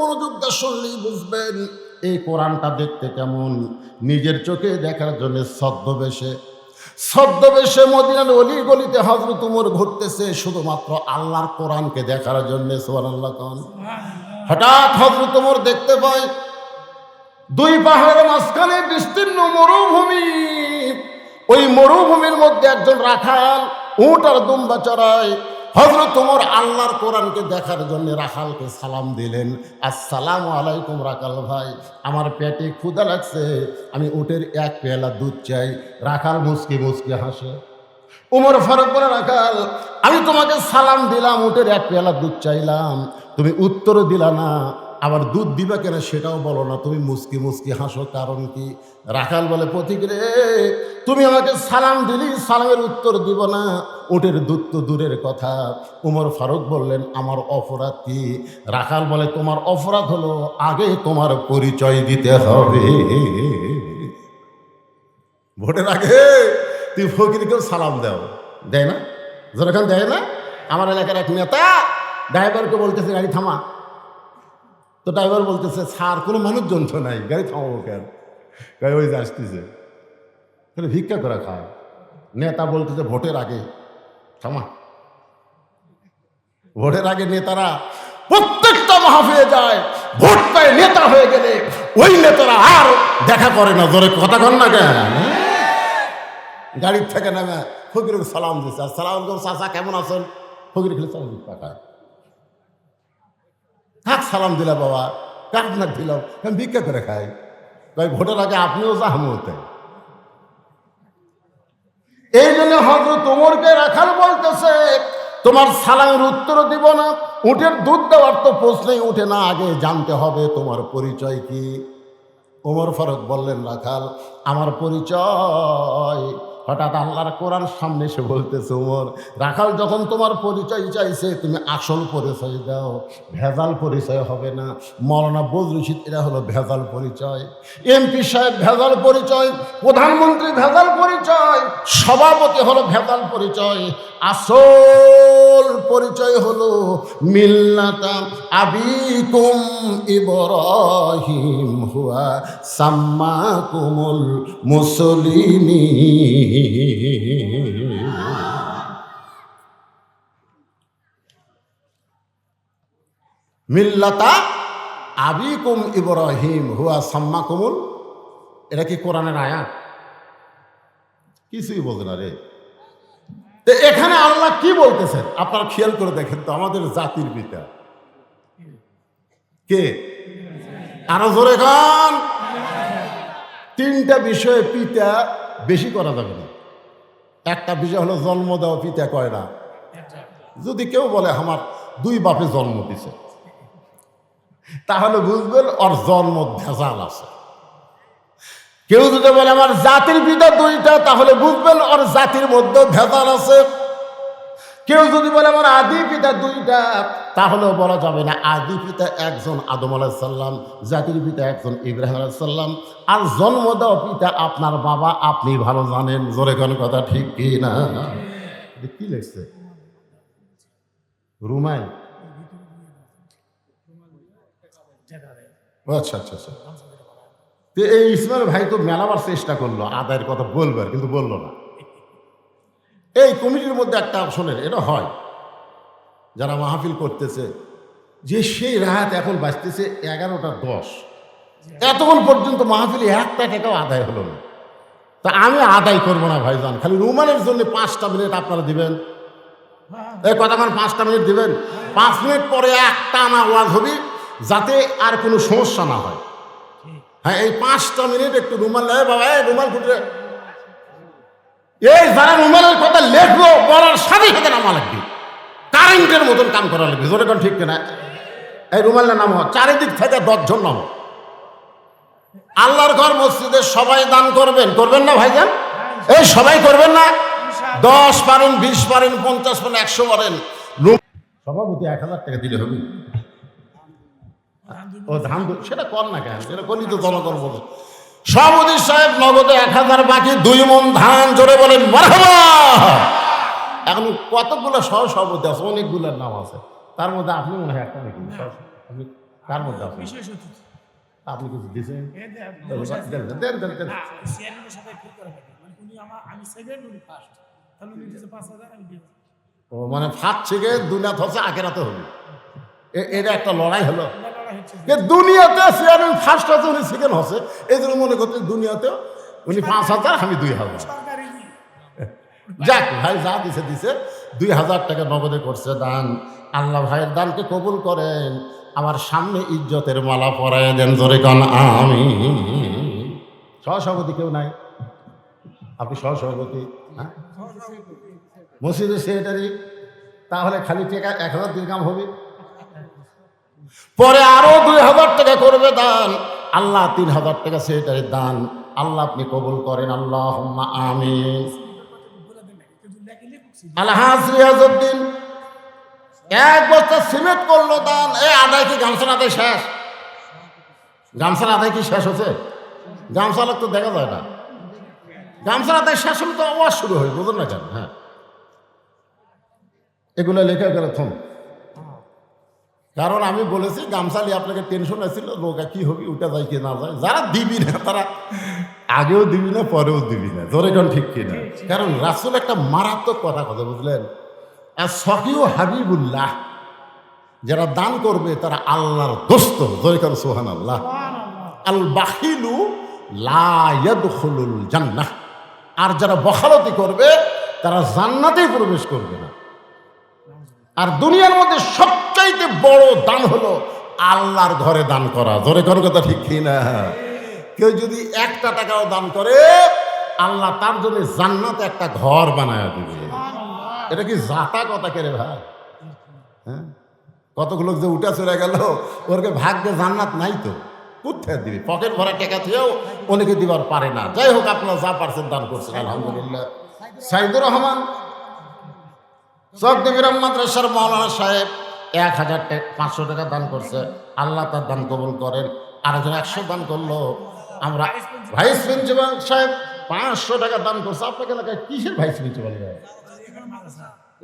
মনোযোগ দিয়ে শুনলেই বুঝবেন এই কোরআনটা দেখতে কেমন। নিজের চোখে দেখার জন্য ছদ্মবেশে মদিনার অলি গলিতে হযরত ওমর ঘুরতেছে শুধুমাত্র আল্লাহর কোরআনকে দেখার জন্য। সুবহানাল্লাহ। হঠাৎ হযরত ওমর দেখতে পায় দুই পাহাড়ের মাঝখানে বিস্তীর্ণ মরুভূমি। ওই মরুভূমির মধ্যে একজন রাখাল উট আর দুম্বা চড়ায়। হযরত ওমর আল্লাহর কোরআনকে দেখার জন্য রাখালকে সালাম দিলেন, আসসালামু আলাইকুম রাখাল ভাই, আমার পেটে ক্ষুধা লাগছে, আমি উটের এক পেয়ালা দুধ চাই। রাখাল মুচকি মুচকি হাসে। ওমর ফারুক বলে, রাখাল আমি তোমাকে সালাম দিলাম, উটের এক পেয়ালা দুধ চাইলাম, তুমি উত্তরও দিলা না, আবার দুধ দিবা কেন সেটাও বলো না, তুমি মুচকি মুচকি হাসো, কারণ কি? রাখাল বলে, পথিক রে, তুমি আমাকে সালাম দিলি, সালামের উত্তর দিব না, উটের দুধ তো দূরের কথা। ওমর ফারুক বললেন, আমার অপরাধ কি? রাখাল বলে, তোমার অপরাধ হলো আগে তোমার পরিচয় দিতে হবে। ভোটের আগে তুই ফকিরকেও সালাম দাও, দেয় না? যখন দেয় না, আমার এলাকার এক নেতা ড্রাইভারকে বলতেছে গাড়ি থামা, তো ড্রাইভার বলতেছে স্যার কোনো মানুষজন তো নাই, গাড়ি থামাবো কেন? গাড়ি ওই যে আসতেছে, ভিক্ষা করে খায়। নেতা বলতেছে ভোটের আগে থামা। ভোটের আগে নেতারা প্রত্যেকটা মাহফিলে যায়, ভোট পায় নেতা হয়ে গেলে ওই নেতারা আর দেখা করে না। জোরে কথা কন না কেন? গাড়ির থেকে নামে ফকিরকে সালাম দিচ্ছে, আসসালাম চাচা কেমন আছেন? ফকির খেলে সালাম পাকায়, কাক সালাম দিলা বাবা, কাক না দিলাম, আমি ভিক্ষা করে খাই। তাই ভোটের আগে আপনিও যা আমিও তাই। এই জন্য হযরত ওমরকে রাখাল বলতেছে, তোমার সালামের উত্তর দিব না, উটের দুধ দেওয়ার তো প্রশ্নই উঠে না, আগে জানতে হবে তোমার পরিচয় কি। ওমর ফারুক বললেন, রাখাল আমার পরিচয়। হঠাৎ আল্লাহর কোরআন সামনে এসে বলতেছে, ওমর রাখাল যখন তোমার পরিচয় চাইছে তুমি আসল পরিচয় দাও, ভেজাল পরিচয় হবে না। মৌলানা বজরুল এরা হলো ভেজাল পরিচয়, এমপি সাহেব ভেজাল পরিচয়, প্রধানমন্ত্রী ভেজাল পরিচয়, সভাপতি হলো ভেজাল পরিচয়। আসল পরিচয় হলো মিল্লাতা আবিকুম ইব্রাহিম হুয়া সাম্মাকুমুল মুসলিমিন। মিল্লাতা আবিকুম ইব্রাহিম হুয়া সাম্মাকুমুল, এটা কি কোরআনের আয়াত? কিছুই বলতে না রে। তো এখানে আল্লাহ কি বলতেছেন আপনারা খেয়াল করে দেখেন তো, আমাদের জাতির পিতা কে? আরো জোরে গান। তিনটা বিষয়ে পিতা বেশি করা যাবে না। একটা বিষয় হলো জন্ম দেওয়া, পিতা কয় না। যদি কেউ বলে আমার দুই বাপে জন্ম দিছে, তাহলে বুঝবেন ওর জন্ম ভেজাল আছে। কেউ যদি বলে আমার জাতির পিতা দুইটা, তাহলে বুঝবেন ওর জাতির মধ্যে ভেজাল আছে। কেউ যদি বলে আমার আদি পিতা দুইটা, তাহলেও বলা যাবে না। আদি পিতা একজন আদম আলাইহিস সালাম, জাতির পিতা একজন ইব্রাহিম আলাইহিস সালাম, আর জন্ম দেওয়া পিতা আপনার বাবা, আপনি ভালো জানেন। জোরে কোন কথা ঠিক কি না? কি লিখছে রুমাই? আচ্ছা আচ্ছা আচ্ছা। এই ইসমাইল ভাই তো মেলাবার চেষ্টা করলো আদায়ের কথা বলবার, কিন্তু বললো না। এই কমিটির মধ্যে একটা শোনেন, এটা হয় যারা মাহফিল করতেছে, যে সেই রাত এখন বাজতেছে 11:10, এতক্ষণ পর্যন্ত মাহফিলে একটা টাকাও আদায় হলো না। তা আমি আদায় করবো না ভাইজান, খালি রুমানের জন্য 5টা মিনিট আপনারা দিবেন। এই কতক্ষণ 5টা মিনিট দিবেন? 5 মিনিট পরে একটা আনা ওয়াজ হবে, যাতে আর কোনো সমস্যা না হয়। হ্যাঁ, এই 5টা মিনিট একটু রুমাল, বাবা রুমাল ফুটে, এই যারা রুমালের কথা লেখবো বলার সাথে সাথে নামা লাগবে, কারেন্টের মতন কাম করা লাগবে। জোরে কোন ঠিক কিনা? এই রুমালের নাম চারিদিক থেকে 10 জন নাম। আল্লাহর ঘর মসজিদে সবাই দান করবেন, করবেন না ভাইজান? এই সবাই করবেন না? 10 পারেন, 20 পারেন, 50 পারেন, 100 পারেন। সভাপতি 1000 টাকা দিলে হবে। ও ধান সেটা কর না কেন? সেটা করলি তো জনগণ বলে। সভাপতি সাহেব নগদে 1000, বাকি 2 মণ ধান। জোরে বলেন মারহাবা। এখন কতগুলো সহ সভাপতি আছে, অনেকগুলোর নাম আছে, তার মধ্যে আপনি মনে হয় একটা নাকি? কার মধ্যে আছে? আপনি কিছু দিয়েছেন? দেন দেন দেন। ও মানে ফার্স্ট থেকে দুনিয়াতে হচ্ছে আখেরাতে হবে, এটা একটা লড়াই হলো। দুনিয়াতে চেয়ারম্যান ফার্স্ট হচ্ছে, উনি সেকেন্ড হচ্ছে, এই জন্য মনে করতে দুনিয়াতেও উনি 5,000 আমি 2,000। যাক ভাই যা দিছে দিছে, 2,000 টাকা নগদে করছে দান। আল্লাহ ভাইয়ের দানকে কবুল করেন, আমার সামনে ইজ্জতের মালা পরায় দেন, জোরে কান আমি। সহসভাপতি কেউ নাই? আপনি সহসভাপতি? হ্যাঁ, মসজিদের সেক্রেটারি, তাহলে খালি টাকা 1,000 দিরহাম হবে, পরে আরো 2,000 টাকা করবে দান। আল্লাহ 3,000 টাকা সেক্রেটারির দান আল্লাহ আপনি কবুল করেন, আল্লাহুম্মা আমিন। আলহাজ রিয়াজউদ্দিন 1 বস্তা সিমেন্ট করলো দান। আদায় কি গামছার আদায় শেষ? গামছার আদায় কি শেষ হচ্ছে? গামছা লোক তো দেখা যায় না। গামছার আদায় শেষ হলে তো আওয়াজ শুরু হয়, বুঝুন না কেন? হ্যাঁ, এগুলো লেখা গেলে থম। কারণ আমি বলেছি গামছা নিয়ে আপনাকে টেনশন আসছিল, লোকা কি হবে, উঠে যায় কি না যায়। যারা দিবি না তারা আগেও দিবি না, পরেও দিবি না, জোরে কোন ঠিক কিনা? কারণ রাসূল একটা মারাত্মক কথা বুঝলেন, সহিউ হাবিবুল্লাহ, যারা দান করবে তারা আল্লাহর দোস্ত, জোরে কোন সুবহানাল্লাহ। আল বাখিলু লা ইয়াদখুলুল জান্নাহ, আর যারা বখালতি করবে তারা জান্নাতেই প্রবেশ করবে না। আর দুনিয়ার মধ্যে সবচাইতে বড় দান হলো আল্লাহর ঘরে দান করা, জোরে কোন কথা ঠিক কিনা? কেউ যদি 1 টাকাও দান করে, আল্লাহ তার জন্য জান্নাতে একটা ঘর বানায় দিবে। এটা কি জাতা কথা কেরে ভাই? হ্যাঁ, কতগুলো যে উঠে চলে গেল, ওরকে ভাগ্যে জান্নাত নাই তো কোথায় দিবে? পকেট ভরা টাকা থেকেও অনেকে দিবার পারে না। যাই হোক, আপনারা যা পারছেন দান করছেন, আলহামদুলিল্লাহ। সাইদুর রহমান চকদেবিরাম মাদ্রাসার মাওলানা সাহেব 1,500 টাকা দান করছে, আল্লাহ তার দান কবুল করেন। আরেকজন 100 দান করলো। আমরা ভাইস প্রিন্সিপাল সাহেব 500 টাকা দান করছে। আপনাকে এলাকায় কিসের ভাইস প্রিন্সিপাল?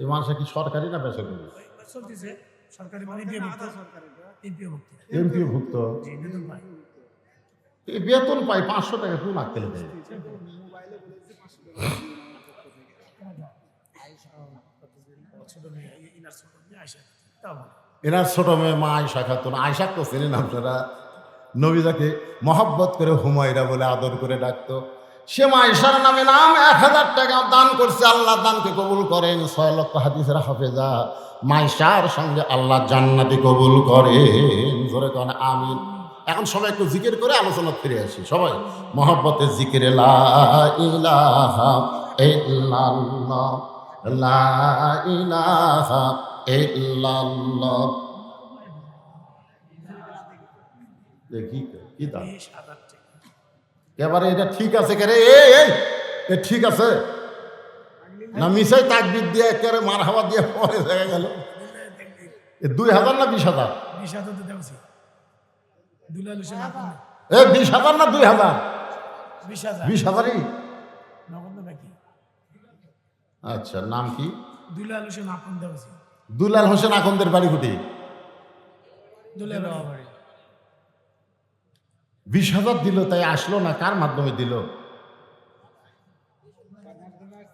এই মানুষ কি সরকারি না বেসরকারি? এমপিও ভুক্ত, বেতন পাই 500 টাকা, কোন আক্কেলে দেয়? এনার ছোট মেয়ে মা আয়েশা খাতুন। আয়েশা তো চেনেন আপনারা, নবীজাকে মহব্বত করে হুমায়রা বলে আদর করে ডাকতো। সে মা আয়েশার নামে 1,000 টাকা দান করছে, আল্লাহ দানকে কবুল করেন। 6 লক্ষ হাদিসের হাফেজা মা আয়েশার সঙ্গে আল্লাহ জান্নাতি কবুল করেন, জোরে কোন আমিন। এখন সবাই একটু জিকির করে আলোচনা ফিরে আসি। সবাই মহব্বতের জিকিরে লা ইলাহা ইল্লাল্লাহ, লা ইলাহা ইল্লাল্লাহ। দেখি কি দাম এবারে, এটা ঠিক আছে কে রে? এ ঠিক আছে না? মিশাই তাকবীর দিয়ে একেবারে মার হাওয়া দিয়ে পরে জায়গা গেল। 2,000 না 20,000? 20,000 না 2,000? 20,000ই। আচ্ছা, নাম কি? দুলাল হোসেন আকন্দের বাড়ি কুটি। 20,000 দিল, তাই আসলো না? কার মাধ্যমে দিল?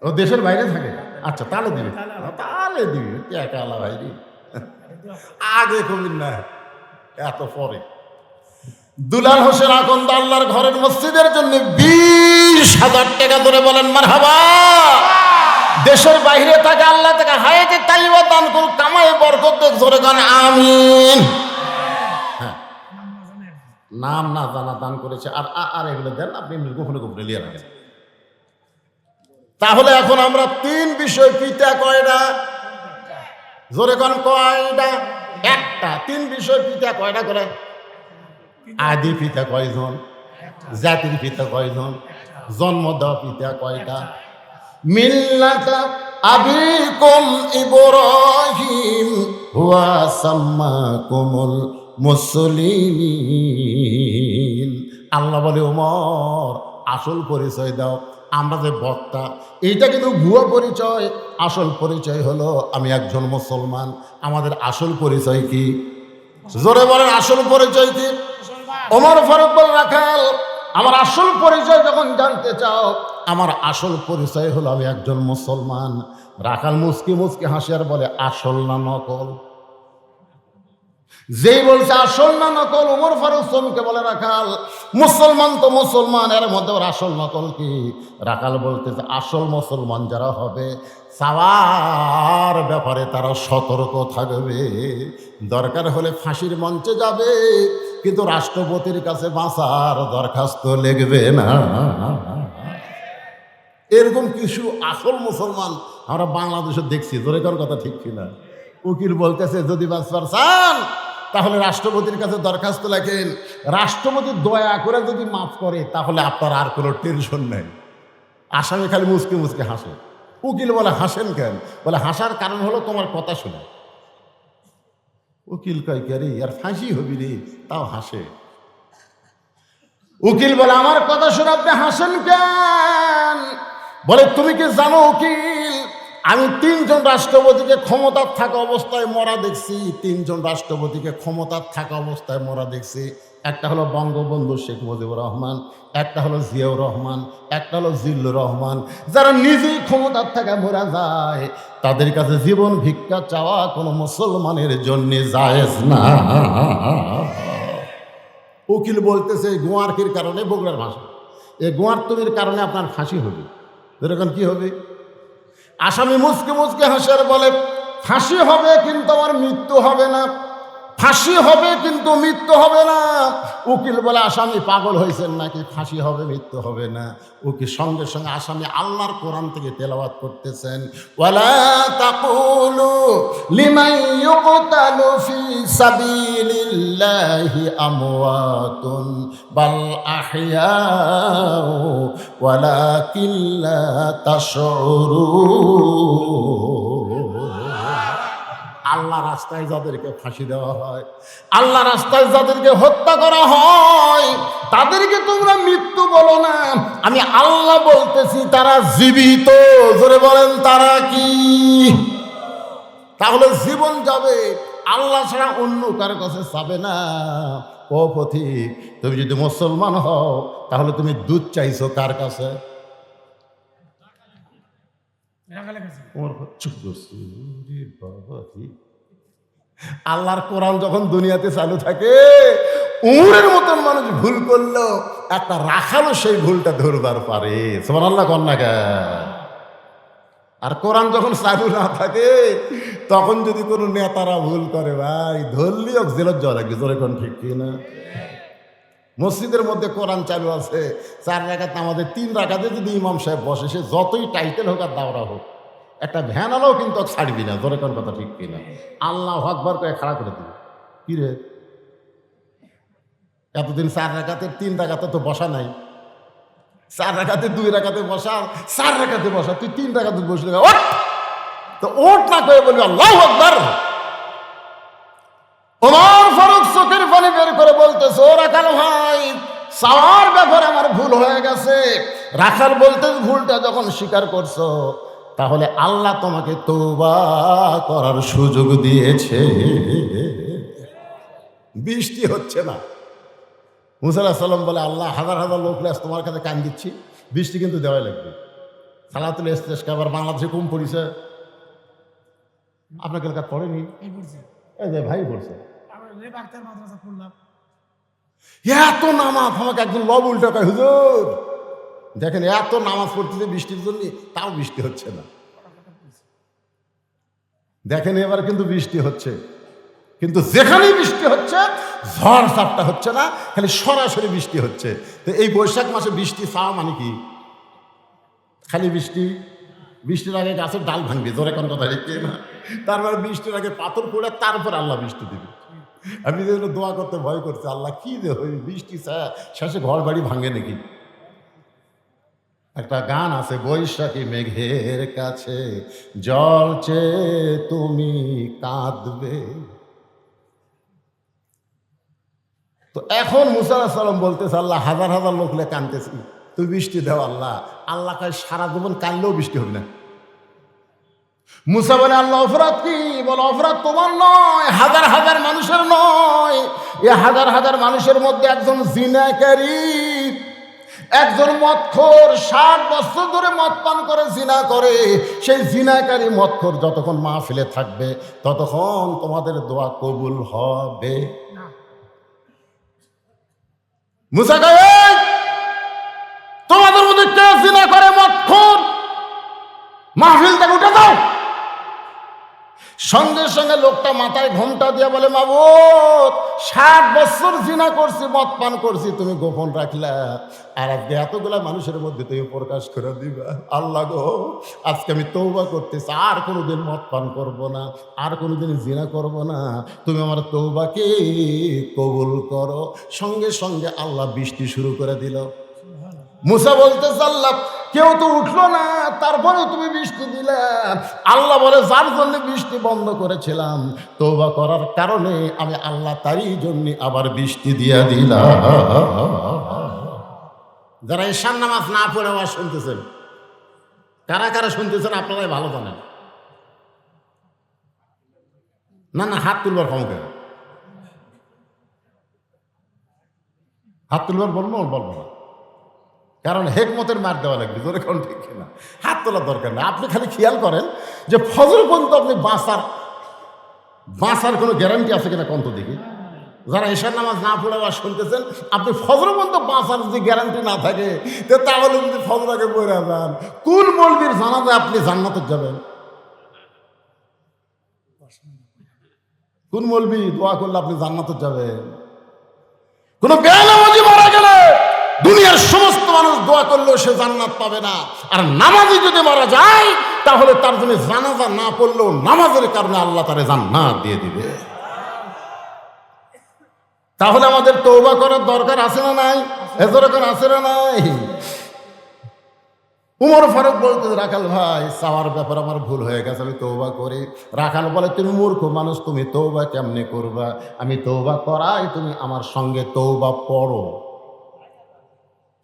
ও দেশের বাইরে থাকে। আচ্ছা, তাহলে দিবে, তাহলে দিবে। একা আলা ভাই আগে কমিন না, এত পরে। দুলাল হোসেন আকন্দ আল্লাহর ঘরের মসজিদের জন্য 20,000 টাকা ধরে বলেন মারহাবা। দেশের বাইরে থাকে, আল্লাহ থেকে হায়াতে তাইবা দান করুন, কামাই বরকত দেখ, জোরে গান আমিন। হ্যাঁ, নাম না জানা দান করেছে। আর এগুলো দেন আপনি গোপনে গোপনে লিয়ে রাখেন। তাহলে এখন আমরা 3 বিষয়, পিতা কয়টা? জোরে গান কয়টা? একটা। 3 বিষয় পিতা কয়টা করে? আদি পিতা কয়জন? জাতির পিতা কয়জন? জন্ম দেওয়া পিতা কয়টা? মিল্লাতা আবিকুম ইব্রাহিম ওয়া সাম্মাকুমুল মুসলিমিন। আল্লাহ বলে, ওমর আসল পরিচয় দাও। আমরা যে বক্তা, এইটা কিন্তু ভুয়া পরিচয়। আসল পরিচয় হলো আমি একজন মুসলমান। আমাদের আসল পরিচয় কি? জোরে বলেন আসল পরিচয় কি? ওমর ফারুক বলে, রাখাল আমার আসল পরিচয় যখন জানতে চাও, আমার আসল পরিচয় হলো আমি একজন মুসলমান। রাখাল মুচকি মুচকি হাসি আর বলে, আসল না নকল? যেই বলছে আসল না নকল, ওমর ফারুক চমকে বলে, রাখাল মুসলমান তো মুসলমান, এর মধ্যে ওর আসল নকল কি? রাখাল বলতেছে, আসল মুসলমান যারা হবে চাওয়ার ব্যাপারে তারা সতর্ক থাকবে, দরকার হলে ফাঁসির মঞ্চে যাবে, কিন্তু রাষ্ট্রপতির কাছে বাঁচার দরখাস্ত লিখবে না। এরকম কিছু আসল মুসলমান আমরা বাংলাদেশে দেখছি। জোরে কোন কথা ঠিক কিনা? উকিল বলতেছে, যদি বাঁচবার চান তাহলে রাষ্ট্রপতির কাছে দরখাস্ত লেখেন, রাষ্ট্রপতি দয়া করে যদি মাফ করে তাহলে আপনার আর কোনো টেনশন নেই। আসামি খালি মুচকে মুচকে হাসে। উকিল বলে, হাসেন কেন? বলে, হাসার কারণ হলো তোমার কথা শুনে। উকিল কয়, কে রে, আর ফাঁসি হবি রে, তাও হাসে। উকিল বলে, আমার কথা শুনে আপনি হাসেন কেন? বলে, তুমি কি জানো উকিল, আমি 3 জন রাষ্ট্রপতিকে ক্ষমতার থাকা অবস্থায় মরা দেখছি। 3 জন রাষ্ট্রপতিকে ক্ষমতার থাকা অবস্থায় মরা দেখছি। একটা হলো বঙ্গবন্ধু শেখ মুজিবুর রহমান, একটা হলো জিয়াউর রহমান, একটা হলো জিল্লুর রহমান। যারা নিজেই ক্ষমতার থাকা মরা যায়, তাদের কাছে জীবন ভিক্ষা চাওয়া কোনো মুসলমানের জন্য জায়েজ না। উকিল বলতেছে, গোয়ারকির কারণে, বগুড়ার ভাষা, এই গোয়ারতুমির কারণে আপনার ফাঁসি হবে। এরকম কি হবে? আসামি মুচকে মুচকে হাসার বলে, ফাঁসি হবে কিন্তু আমার মৃত্যু হবে না। ফাঁসি হবে কিন্তু মৃত্যু হবে না। উকিল বলে, আসামি পাগল হয়েছেন নাকি? ফাঁসি হবে মৃত্যু হবে না। উকিল সঙ্গে সঙ্গে আসামি আল্লাহর কোরআন থেকে তেলাওয়াত করতেছেন, ওয়ালা তাকুলু লিমান ইউকতালু ফি সাবিলিল্লাহি আমওয়াতুন বাল আহইয়াউ ওয়ালাকিন লা তাশউরুন। আল্লাহ রাস্তায় যাদেরকে ফাঁসি দেওয়া হয়, আল্লাহ রাস্তায় যাদেরকে হত্যা করা হয়, তাদেরকে তোমরা মৃত্যু বলো না, আমি আল্লাহ বলতেছি তারা জীবিত। জোরে বলেন, তারা কি? তাহলে জীবন যাবে, আল্লাহ ছাড়া অন্য কারো কাছে যাবে না। ও পথিক, তুমি যদি মুসলমান হও তাহলে তুমি দুধ চাইছো কার কাছে? আল্লাহর কোরআন যখন দুনিয়াতে চালু থাকে, উমরের মতন মানুষ ভুল করলো, একটা রাখালও সেই ভুলটা ধরবার পারে। সুবহানাল্লাহ কন্যা। আর কোরআন যখন চালু না থাকে, তখন যদি কোনো নেতারা ভুল করে, ভাই ধরলেও জেলত যাওয়া লাগবে। জোরে কোন ঠিক কিনা? মসজিদের মধ্যে কোরআন চালু আছে, 4 রাকাত, আমাদের 3 রাকাতে যদি ইমাম সাহেব বসে, সে যতই টাইটেল হোক আর দাওরা হোক, একটা ভ্যানালাও কিন্তু ছাড়বি না। জোরে কোন কথা ঠিক কিনা? আল্লাহু আকবার করে খাড়া করে দিবি। কি রে, এতদিন 4 রাকাতে 3 রাকাতে তো বসা নাই, 4 রাকাতে 2 রাকাতে বসা, 4 রাকাতে বসা, তুই 3 রাকাতে বসলে ওঠ, তো ওঠ না করে বলবি আল্লাহু আকবার। ওমর ফারুক চোখের পানি বের করে বলতেছে, ও রাখাল ভাই, চাওয়ার ব্যাপারে আমার ভুল হয়ে গেছে। রাখাল বলতে, ভুলটা যখন স্বীকার করছো, তাহলে আল্লাহ তোমাকে তওবা করার সুযোগ দিয়েছে। বৃষ্টি হচ্ছে না। মুসা আলাইহিস সালাম বলে, আল্লাহ, হাজার হাজার লোক তোমার কাছে কান দিচ্ছি, বৃষ্টি কিন্তু দেওয়াই লাগবে। সালাতুল ইস্তেসকা আবার বাংলাদেশে কম পড়িছে, আপনাকে এলাকা পড়েনি? এই যে ভাই বলছে, এত নামাজ, আমাকে একজন লব উল্টা কয়, হুজুর দেখেন এত নামাজ পড়তেছে বৃষ্টির জন্য, তাও বৃষ্টি হচ্ছে না। দেখেন এবার কিন্তু বৃষ্টি হচ্ছে, কিন্তু যেখানেই বৃষ্টি হচ্ছে ঝড় ঝাপটা হচ্ছে না, খালি সরাসরি বৃষ্টি হচ্ছে। তো এই বৈশাখ মাসে বৃষ্টি চাওয়া মানে কি? খালি বৃষ্টি? বৃষ্টির আগে গাছের ডাল ভাঙবে। জোরে কোন কথা ঠিক না? তারপরে বৃষ্টির আগে পাথর পড়ে, তারপর আল্লাহ বৃষ্টি দেবে। আমি যেগুলো দোয়া করতে ভয় করছি, আল্লাহ কি দে হই বৃষ্টি শেষে ঘর বাড়ি ভাঙে নাকি? একটা গান আছে, বৈশাখী মেঘের কাছে জল চেয়ে তুমি কাঁদবে। তো এখন মুসা আলাইহিস সালাম বলতেছে, আল্লাহ, হাজার হাজার লোক লে কাঁদতেছি, তুই বৃষ্টি দেও আল্লাহ। আল্লাহ কাজ সারা জীবন কানলেও বৃষ্টি হবে না। মুসা বলে আল্লাহ অপরাধ কি? বলে অপরাধ তোমার নয়, হাজার হাজার মানুষের নয়, এ হাজার হাজার মানুষের মধ্যে একজন জিনাকারী, একজন মদখোর 60 বছর ধরে মদ পান করে জিনা করে, সেই জিনাকারী মদখোর যতক্ষণ মাহফিলে থাকবে ততক্ষণ তোমাদের দোয়া কবুল হবে না। মুসা কয় তোমাদের মধ্যে কে জিনা করে মদখোর, মাহফিল থেকে উঠে দাও। সঙ্গে সঙ্গে লোকটা মাথায় ঘোমটা দিয়ে বলে মাবুদ 60 বছর জিনা করছি, মদ পান করছি, তুমি গোপন রাখলা, আর আজকে এতগুলা মানুষের মধ্যে তুমি প্রকাশ করে দিবা। আল্লাহ গো, আজকে আমি তওবা করতেছি, আর কোনোদিন মদ পান করব না, আর কোনোদিন জিনা করব না, তুমি আমার তওবাকে কবুল করো। সঙ্গে সঙ্গে আল্লাহ বৃষ্টি শুরু করে দিল। মুসা বলতে আল্লাহ কেউ তো উঠলো না, তারপরে তুমি বৃষ্টি দিলে। আল্লাহ বলে যার জন্য বৃষ্টি বন্ধ করেছিলাম তওবা করার কারণে আমি আল্লাহ তারই জন্য আবার বৃষ্টি দিয়া দিলাম। যারা ঈশান নামাজ না পড়ে আওয়াজ শুনতেছেন, কারা কারা শুনতেছেন আপনারাই ভালো জানেন। না না, হাত তুলবার ক্ষমতা, হাত তুলবার বলবো না, কারণ হেকমতের মার দেওয়া লাগবে, জোরে কোন ঠিক না, হাত তোলার দরকার নেই। আপনি খালি খেয়াল করেন যে ফজর পর্যন্ত আপনি বাঁচার কোনো গ্যারান্টি আছে কিনা কন্ত দেখি। যারা ঈশার নামাজ না পড়ে আবার শুনতেছেন, আপনি ফজর পর্যন্ত বাঁচার যদি গ্যারান্টি না থাকে তাহলে যদি ফজর আগে পড়ে যান, কোন মৌলবীর জানাতে আপনি জান্নাতে যাবেন? কোন মৌলবী দোয়া করলে আপনি জান্নাতে যাবেন? কোন বেনামাজি মারা গেলে দুনিয়ার সমস্ত মানুষ দোয়া করলেও সে জান্নাত পাবে না, আর নামাজি যদি মারা যায় তাহলে তার জন্য জানাজা না পড়লেও নামাজের কারণে আল্লাহ তারে জান্নাত দিয়ে দিবে। তাহলে আমাদের তওবা করার দরকার আছে না নাই? এজরকম আছে না নাই? উমর ফারুক বলতে রাখাল ভাই চাওয়ার ব্যাপার আমার ভুল হয়ে গেছে, আমি তওবা করি। রাখাল বলে তুমি মূর্খ মানুষ, তুমি তওবা কেমনে করবা? আমি তওবা করাই, তুমি আমার সঙ্গে তওবা পড়ো।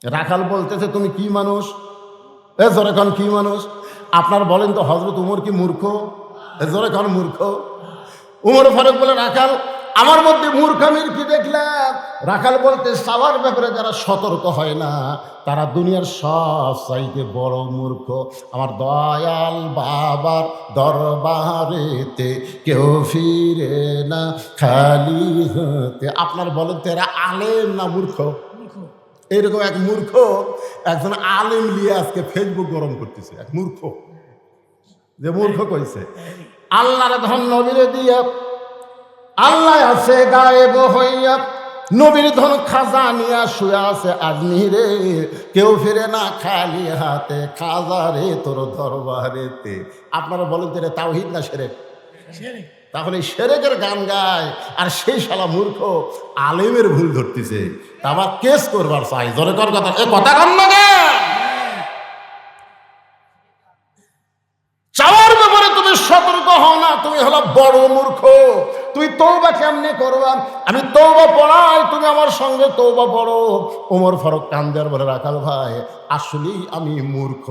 রাখাল বলতেছে তুমি কি মানুষ? এজরকম কি মানুষ? আপনার বলেন তো হযরত উমর কি মূর্খ? এজরকম মূর্খ? উমর ফারুক বলে রাখাল আমার মধ্যে মূর্খামির কি দেখলাম? রাখাল বলতে চাওয়ার ব্যাপারে যারা সতর্ক হয় না তারা দুনিয়ার সব চাইতে বড় মূর্খ। আমার দয়াল বাবার দরবারেতে কেউ ফিরে না খালি হতে। আপনার বলেন তো এরা আলেম না মূর্খ? এইরকম এক মূর্খ একজন আলেম লিয়ে আজকে ফেসবুক গরম করতেছে। এক মূর্খ, যে মূর্খ কইছে আল্লাহর ধন নবীরে দিয়া, আল্লাহ আছে গায়েব হইয়া, নবীর ধন খাজা নিয়া শুয়ে আছে আজমিরে, কেউ ফিরে না খালি হাতে, খাজা রে তোর দরবারেতে। আপনারা বলেন তো তাওহীদ না শিরক? তাহলে শিরকের গান গায় আর সেই শালা মূর্খ আলেমের ভুল ধরতেছে, আবার কেস করবার চাই। জোরে কর কথা, এ কথা কান না গে। চাওয়ার ব্যাপারে তুমি সতর্ক হও না, তুমি হলো বড় মূর্খ। তুই তওবা কেমনে করবা? আমি তওবা পড়াই, তুমি আমার সঙ্গে তওবা পড়ো। ওমর ফারুক কান্দার বলে রাখাল ভাই আসলেই আমি মূর্খ,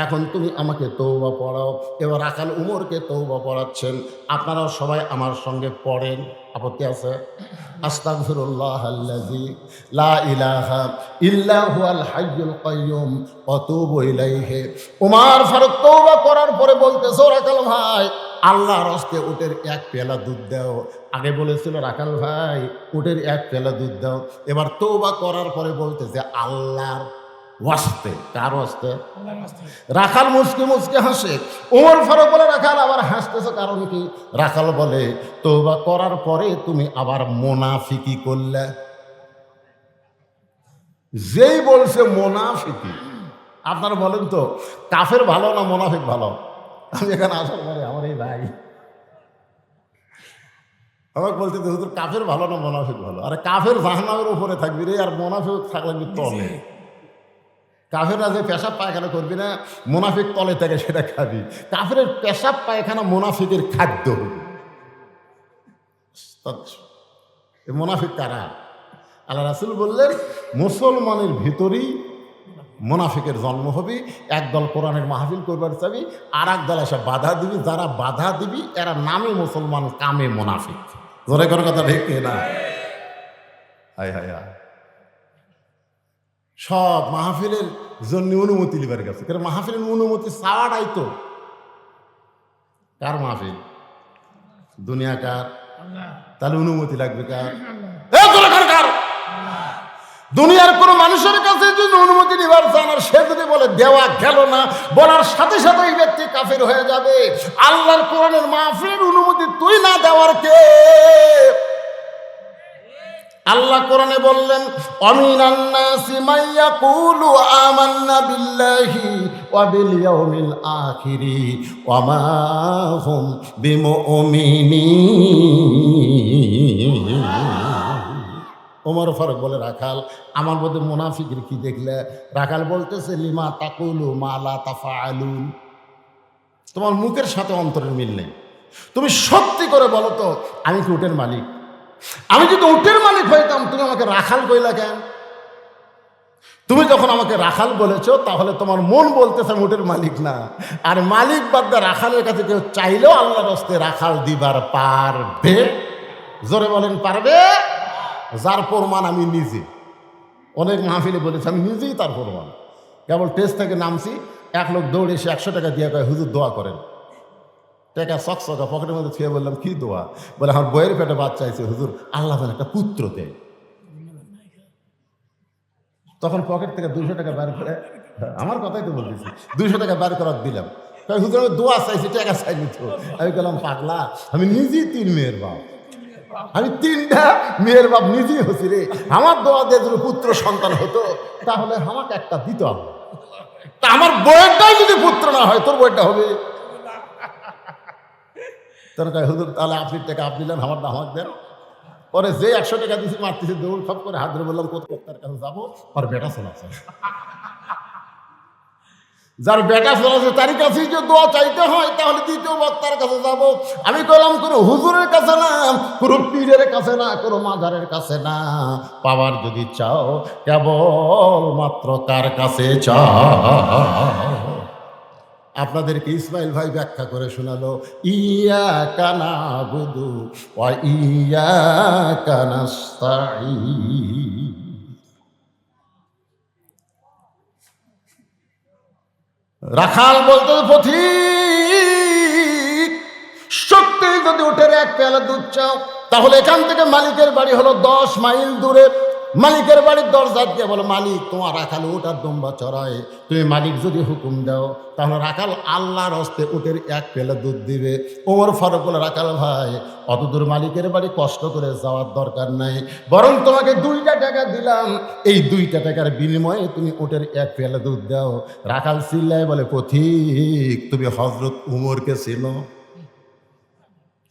এখন তুমি আমাকে তওবা পড়াও। এবার রাখাল উমরকে তওবা পড়াচ্ছেন, আপনারাও সবাই আমার সঙ্গে পড়েন, আপত্তি আছে? আস্তাগফিরুল্লাহাল্লাযী লা ইলাহা ইল্লা হুয়াল হাইয়ুল কাইয়্যুম ওয়া তুবু ইলাইহি। ওমর ফারুক তওবা করার পরে বলতেছে রাখাল ভাই আল্লাহর হস্তে উটের 1 পেয়ালা দুধ দাও। আগে বলেছিল রাখাল ভাই উটের 1 পেয়ালা দুধ দাও, এবার তওবা করার পরে বলতেছে আল্লাহর ওয়াস্তে। কার ওয়াস্তে? রাখাল মুচকি মুচকি হাসে। ওমর ফারুক বলে রাখাল আবার হাসতেছে কারণ কি? রাখাল বলে তওবা করার পরে তুমি আবার মুনাফিকি করলে। যেই বলছে মুনাফিকি, আপনারা বলেন তো কাফের ভালো না মুনাফিক ভালো? আমি এখানে আসার পরে আমার এই ভাই আমাকে বলতে হুজুর কাফের ভালো না মুনাফিক ভালো? আরে কাফের জাহান্নামের উপরে থাকবি রে, আর মুনাফিক থাকলে তলে। কাফেররা যে পেশাব পায়খানা করবি না, মুনাফিক তলে থেকে সেটা খাবি। কাফের পেশাব পায়খানা মুনাফিকের খাদ্য। মুনাফিক কারা? আল্লাহ রাসূল বললেন মুসলমানের ভিতরেই মুনাফিকের জন্ম হবি, একদল কোরআনের মাহফিল করবার চাবি, আর একদল এসে বাধা দিবি। যারা বাধা দিবি এরা নামে মুসলমান, কামে মুনাফিক। জোরে করে কথা ঠিক না? হায় হায় হায়, সব মাহফিলের জন্য অনুমতি লিবার গেছে। কারণ মাহফিলের অনুমতি চাওয়াটাই তো কার মাহফিল? দুনিয়া কার? তাহলে অনুমতি লাগবে কার? কার? দুনিয়ার কোন মানুষের কাছে যদি অনুমতি নিবার চান, আর সে যদি বলে দেওয়া গেল না, বলার সাথে সাথে ওই ব্যক্তি কাফের হয়ে যাবে। আল্লাহর কোরআনের মাহফিলের অনুমতি তুই না দেওয়ার কে? আল্লাহ কোরআনে বললেন, আমিনান নাসি মান ইয়াকুলু আমান্না বিল্লাহি ওয়া বিল ইয়াউমিল আখিরি ওয়া মা হুম বিমুমিনিন। ওমর ফারুক বলে, রাখাল আমার মধ্যে মুনাফিকের কি দেখলে? রাখাল বলতেছে, লিমা তাকুলু মা লা তাফআলুন। তোমার মুখের সাথে অন্তরের মিল নেই। তুমি সত্যি করে বলো তো, আমি কি উটের মালিক? আমি যদি উটের মালিক হইতাম তুমি আমাকে রাখাল কইলা কেন? তুমি যখন আমাকে রাখাল বলেছ, তাহলে তোমার মন বলতেছে আমি উটের মালিক না। আর মালিক বাদ দিয়ে রাখালের কাছে কেউ চাইলেও আল্লাহর রাস্তায় রাখাল দিবার পারবে? জোরে বলেন, পারবে? যার প্রমাণ আমি নিজে। অনেক মাহফিলে বলেছি আমি নিজেই তার প্রমাণ। কেবল টেস্ট থেকে নামছি, এক লোক দৌড়ে এসে 100 টাকা দিয়ে কয়, হুজুর দোয়া করেন। টাকা চকচকা পকেটের মধ্যে ছুঁয়ে বললাম, কি দোয়া? বলে, আমার বইয়ের পেটে বাচ্চা আছে হুজুর, আল্লাহ যেন একটা পুত্র দেয়। তখন পকেট থেকে 200 টাকা বের করে, আমার কথাই তো বলতেছি, 200 টাকা বের করার দিলাম। হুজুর আমি দোয়া চাইছি, টাকা চাইনি তো। আমি বললাম, পাগলা, আমি নিজেই 3 মেয়ের বাপ, আমি 3টা মেয়ের বাপ নিজেই হচ্ছি রে। আমার দোয়া দিয়ে যদি পুত্র সন্তান হতো, তাহলে আমাকে একটা দিত। তা আমার বইয়েরটাই যদি পুত্র না হয়, তোর বইটা হবে? হুজুর তাহলে আপনি টাকা আপনি দেন, আমার আমাকে দেন। পরে যে 100 টাকা দিয়েছি মারতেছি, দৌড় খপ করে হাত ধরে বললাম, কত তার কাছে যাবো? আর বেটা শোনাচ্ছে, যার বেটা শোনাচ্ছে তারই কাছেই যে দোয়া চাইতে হয়, তাহলে দ্বিতীয় বক্তার কাছে যাব। আমি কইলাম, কোনো হুজুরের কাছে না, কোনো পীরের কাছে না, কোনো মাজারের কাছে না। পাওয়ার যদি চাও কেবল মাত্র কার কাছে চাও? আপনাদেরকে ইসমাইল ভাই ব্যাখ্যা করে শোনালো, ইয়াকা নাবুদু ওয়া ইয়াকা নাস্তাঈন। রাখাল বলতে, পথিক সত্যি যদি উঠে 1 পেয়ালা দুধ চাও, তাহলে এখান থেকে মালিকের বাড়ি হলো 10 মাইল দূরে। মালিকের বাড়ির দরজা দিয়ে বলো, মালিক তোমার রাখাল উট আর দুম্বা চড়ায়, তুমি মালিক যদি হুকুম দাও, তাহলে রাখাল আল্লাহর হস্তে উটের 1 পেয়ালা দুধ দিবে। ওমর ফারুক বলে, রাখাল ভাই, অতদূর মালিকের বাড়ি কষ্ট করে যাওয়ার দরকার নাই, বরং তোমাকে 2টা টাকা দিলাম, এই 2টা টাকার বিনিময়ে তুমি উটের 1 পেয়ালা দুধ দাও। রাখাল চিল্লায় বলে, পথিক তুমি হযরত উমরকে চেনো?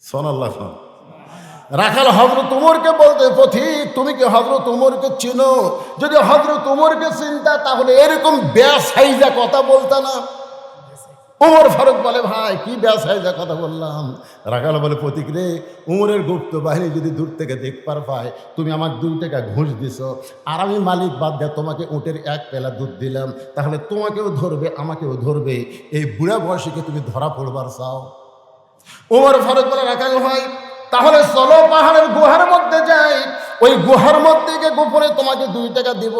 সুবহানাল্লাহ। রাখাল হযরত উমরকে বলতে, পথিক তুমি কি হযরত উমরকে চিনো? যদি হযরত উমরকে চিনতা, তাহলে এরকম বেসাইজা কথা বলতা না। উমর ফারুক বলে, ভাই কি বেসাইজা কথা বললাম? রাখাল বলে, পথিক রে, উমরের গুপ্ত বাহিনী যদি দূর থেকে দেখবার পায় তুমি আমাকে 2 টাকা ঘুষ দিছ, আর আমি মালিক বাদ দিয়ে তোমাকে উটের 1 পেলা দুধ দিলাম, তাহলে তোমাকেও ধরবে আমাকেও ধরবে। এই বুড়া বয়সীকে তুমি ধরা পড়বার চাও? উমর ফারুক বলে, রাখাল ভাই তাহলে চলো পাহাড়ের গুহার মধ্যে যাই, ওই গুহার মধ্যে গিয়ে গোপনে তোমাকে 2 টাকা দিব,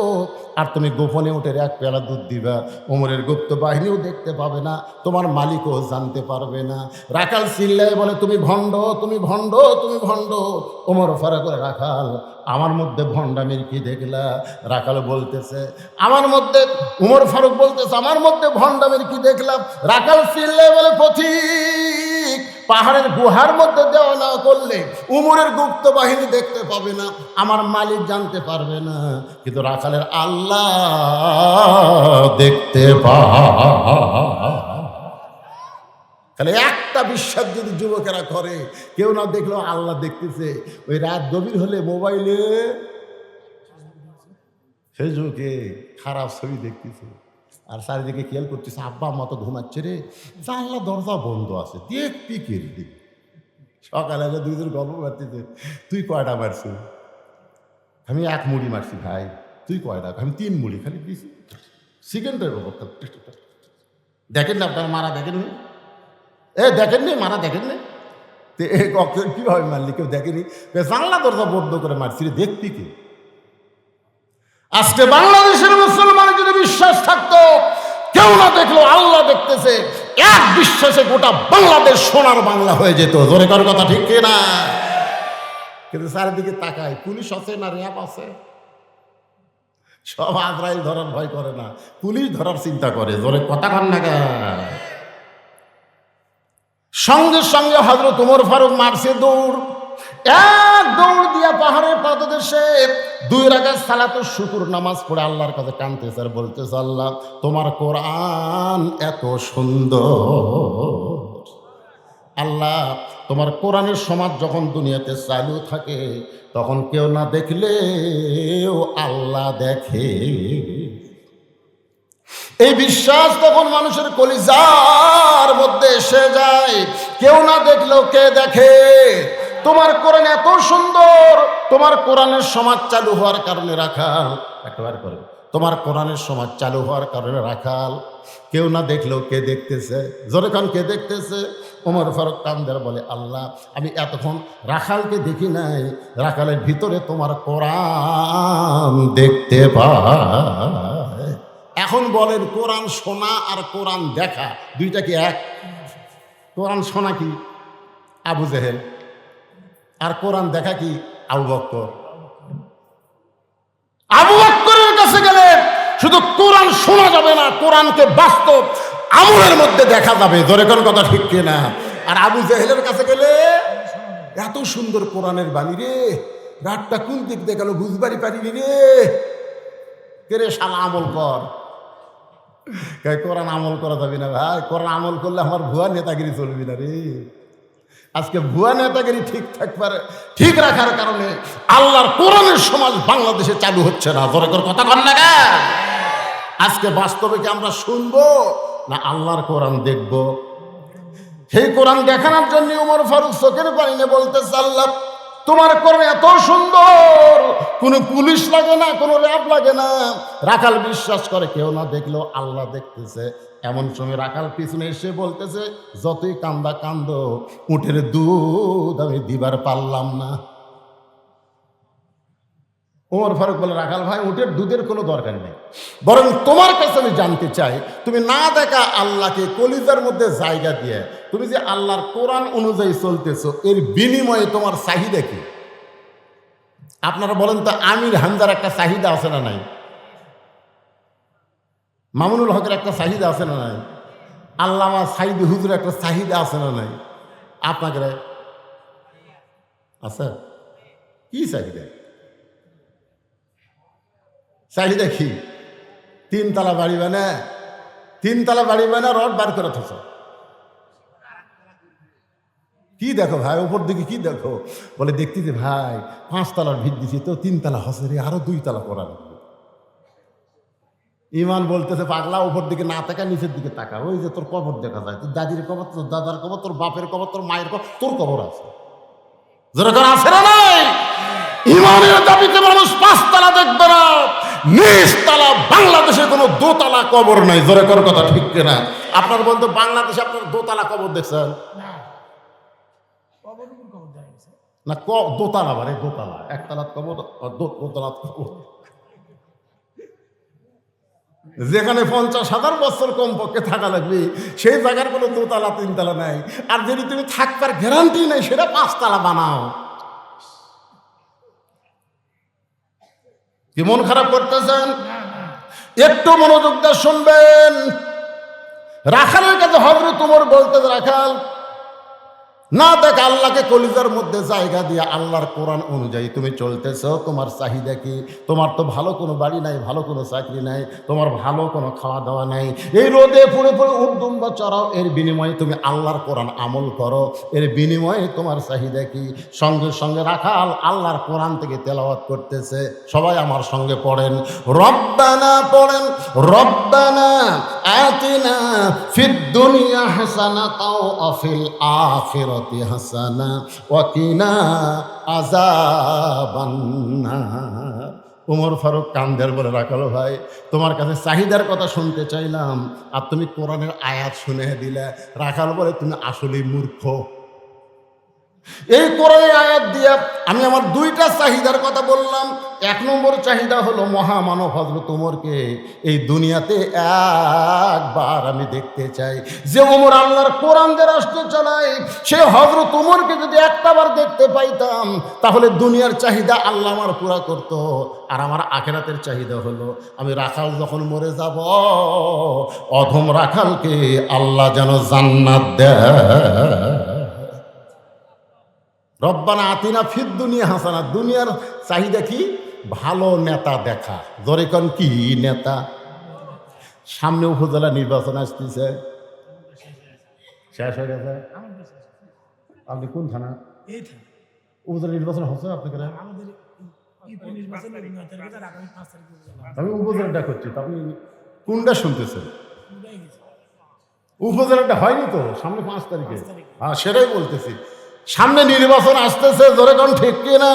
আর তুমি গোপনে উটের 1 পেয়ালা দুধ দিবা। ওমরের গুপ্ত বাহিনীও দেখতে পাবে না, তোমার মালিকও জানতে পারবে না। রাখাল চিল্লায় বলে, তুমি ভণ্ড, তুমি ভণ্ড, তুমি ভণ্ড। ওমর ফারুক বলে, রাখাল আমার মধ্যে ভণ্ডামির কি দেখলা? রাখাল বলতেছে, আমার মধ্যে, উমর ফারুক বলতেছে, আমার মধ্যে ভণ্ডামির কি দেখলাম? রাখাল চিল্লায় বলে, পথিক পাহাড়ের গুহার মধ্যে দেওয়া না করলে উমরের গুপ্ত বাহিনী দেখতে পাবে না, আমার মালিক জানতে পারবে না, কিন্তু রাখালের আল্লাহ দেখতে পায়। তাহলে একটা বিশ্বাস যদি যুবকেরা করে, কেউ না দেখলেও আল্লাহ দেখতেছে। ওই রাত গভীর হলে মোবাইলে ফেসবুকে খারাপ ছবি দেখতেছে, আর চারিদিকে খেয়াল করতেছে, আব্বা আম্মা তো ঘুমাচ্ছে রে, জানলা দরজা বন্ধ আছে, দেখবি কের দিক। সকালে 2 জন গল্প মারতেছে, তুই কয়টা মারছিস? আমি 1 মুড়ি মারছি। ভাই তুই কয়টা? আমি 3 মুড়ি খালি দিয়েছি। সেকেন্ডের ব্যাপারটা দেখেন না আপনার মারা দেখেননি? দেখেননি মারা দেখেননি? তো কীভাবে মারলি? কেউ দেখেনি? জানলা দরজা বন্ধ করে মারছি, দেখবি কি? আজকে বাংলাদেশের মুসলমানের যদি বিশ্বাস থাকতো, কেউ না দেখলো আল্লাহ দেখতেছে, এক বিশ্বাসে গোটা বাংলাদেশ সোনার বাংলা হয়ে যেত। জোরে কার কথা ঠিক না? কিন্তু চারিদিকে তাকায়, পুলিশ আছে না র্যাব আছে? সব আজরাইল ধরার ভয় করে না, পুলিশ ধরার চিন্তা করে। জোরে কথা কন না গা। সঙ্গে সঙ্গে হযরত ওমর ফারুক মারছে দৌড়, এক দৌড় দিয়া পাহাড়ের পাদদেশে 2 রাকাত সালাতুল শুকর নামাজ পড়ে আল্লাহর কাছে কাঁদতেছে আর বলতেছে, আল্লাহ তোমার কোরআন এত সুন্দর, আল্লাহ তোমার কোরআনের সমাজ যখন দুনিয়াতে চালু থাকে তখন কেউ না দেখলেও আল্লাহ দেখে। এই বিশ্বাস তখন মানুষের কলিজার মধ্যে এসে যায়, কেউ না দেখলেও কে দেখে। তোমার কোরআন এত সুন্দর, তোমার কোরআনের সমাজ চালু হওয়ার কারণে রাখাল, একবার করে তোমার কোরআনের সমাজ চালু হওয়ার কারণে রাখাল, কেউ না দেখলেও কে দেখতেছে? জোরে কান, কে দেখতেছে? ওমর ফারুক কান্দার বলে, আল্লাহ আমি এতক্ষণ রাখালকে দেখি নাই, রাখালের ভিতরে তোমার কোরআন দেখতে পাই। এখন বলেন, কোরআন শোনা আর কোরআন দেখা দুইটা কি এক? কোরআন শোনা কি আবু জেহেল, আর কোরআন দেখা কি আবু বকর। আবু বকরের কাছে গেলে শুধু কোরআন শোনা যাবে না, কোরআনকে বাস্তব আমলের মধ্যে দেখা যাবে। জোরে কোন কথা ঠিক কিনা? আর আবু জেহেলের কাছে গেলে এত সুন্দর কোরআনের বাণী রে, রাতটা কোন দিক দিয়ে গেল বুঝবারই পারিনি রে, কে শালা আমল কর। কোরআন আমল করা যাবে না ভাই, কোরআন আমল করলে আমার ভুয়া নেতাগিরি চলবি না রে। আজকে ভুয়া নেতাগিরি ঠিক রাখার কারণে আল্লাহর কোরআনের সমাজ বাংলাদেশে চালু হচ্ছে না। জোরে করে কথা কন না গা। আজকে বাস্তবে কি আমরা শুনবো না আল্লাহর কোরআন দেখব? সেই কোরআন দেখানোর জন্য ওমর ফারুক চোখের পানি নিয়ে বলতেছে, আল্লাহ তোমার কোরআন এত সুন্দর, কোনো পুলিশ লাগে না, কোনো র্যাব লাগে না, রাখাল বিশ্বাস করে কেউ না দেখলেও আল্লাহ দেখতেছে। এমন সময় রাখাল পিছনে এসে বলতেছে, যতই কান্দা কান্দো, উটের দুধ আমি দিবার পারলাম না। ওমর ফারুক বলে, রাখাল ভাই উটের দুধের কোনো দরকার নেই, বরং তোমার কাছে আমি জানতে চাই, তুমি না দেখা আল্লাহকে কলিজার মধ্যে জায়গা দিয়ে তুমি যে আল্লাহর কোরআন অনুযায়ী চলতেছো, এর বিনিময়ে তোমার চাহিদা কি? আপনারা বলেন তো, আমির হামজার একটা চাহিদা আছে না নাই? মামুনুল হকের একটা চাহিদা আছে না নাই? আল্লামা সাইদি হুজুর একটা চাহিদা আছে না নাই? আপনাকে আছে? কি চাহিদা? চাহিদা কি? 3 তলা বাড়ি বানা, 3 তলা বাড়ি বানা রড বার করে থাকো। কি দেখো ভাই উপর দিকে, কি দেখো? বলে দেখতেছি ভাই 5 তলার ভিত দিছি তো 3 তলা হসে রে, আরো 2 তলা করা লাগবে। ইমান বলতেছে, পাগলা উপর দিকে না তাকা, নিচের দিকে তাকা, ওই যে তোর কবর দেখা যায়, তোর দাদির কবর, তোর দাদার কবর, তোর বাপের কবর, তোর মায়ের কবর, তোর কবর আছে। যেরকম আছে না নাই? ইমানের দাবিতে মানুষ 5 তলা দেখবে না, নিচ তলা বাংলাদেশে কোনো 2 তলা কবর নাই। জোরে কর কথা ঠিক কিনা? আপনার বন্ধু বাংলাদেশে আপনার 2 তলা কবর দেখছেন না? দোতলা বারে, দোতলা, 1 তলা কবর, 2 তলা কবর। যেখানে 50,000 বছর কমপক্ষে থাকা লাগবে, সেই জায়গার কোনো 2 তলা 3 তলা নাই। আর যদি তুমি থাকবার গ্যারান্টি নাই, সেটা 5 তলা বানাও। কি মন খারাপ করতেছেন? একটু মনোযোগ দিয়ে শুনবেন। রাখালের কাছে হযরত ওমর বলতে, রাখাল না দেখ আল্লাহকে কলিজার মধ্যে জায়গা দিয়ে আল্লাহর কোরআন অনুযায়ী তুমি চলতেছ, তোমার চাহিদা কি? তোমার তো ভালো কোনো বাড়ি নাই, ভালো কোনো চাকরি নাই, তোমার ভালো কোনো খাওয়া দাওয়া নাই, এই রোদে পুড়ে পুড়ে উদ্দুম্বা চড়াও, এর বিনিময়ে তুমি আল্লাহর কোরআন আমল করো, এর বিনিময়ে তোমার চাহিদা কি? সঙ্গে সঙ্গে রাখাল আল্লাহর কোরআন থেকে তেলাওয়াত করতেছে। সবাই আমার সঙ্গে পড়েন, রব্বানা পড়েন, রব্বানা আতিনা ফিদ দুনিয়া হাসানাতাও ওয়া ফিল আখিরাতি হাসানা ওয়া কিনা আযাবান নার। ওমর ফারুক কান্দের বলে, রাখাল ভাই, তোমার কাছে চাহিদার কথা শুনতে চাইলাম আর তুমি কোরআনের আয়াত শুনে দিলে। রাখাল বলে, তুমি আসলেই মূর্খ। এই কোরআনের আয়াত দিয়ে আমি আমার দুইটা চাহিদার কথা বললাম। এক নম্বর চাহিদা হলো মহামানব হযরত ওমরকে এই দুনিয়াতে একবার আমি দেখতে চাই। যে ওমর আল্লাহর কোরআন দিয়ে রাষ্ট্র চালায়, সে হযরত ওমরকে যদি একটাবার দেখতে পাইতাম তাহলে দুনিয়ার চাহিদা আল্লাহ আমার পুরা করতো। আর আমার আখিরাতের চাহিদা হলো আমি রাখাল যখন মরে যাব, অধম রাখালকে আল্লাহ যেন জান্নাত দেয়। রব্বানা আতিনা ফিদ দুনিয়া হাসানা। দুনিয়ার চাহিদা কি? ভালো নেতা দেখা। জোরে কোন, কি নেতা? সামনে উপজেলা নির্বাচন আসতেছে, শেষ হয়ে গেছে। আপনি কোন থানা? উপজেলা নির্বাচন হচ্ছে আপনাকে? আমি উপজেলাটা করছি, আপনি কোনটা শুনতেছেন? উপজেলাটা হয়নি তো, সামনে 5 তারিখে। হ্যাঁ, সেটাই বলতেছি, সামনে নির্বাচন আসতেছে। জোরে কোন, ঠিক কিনা?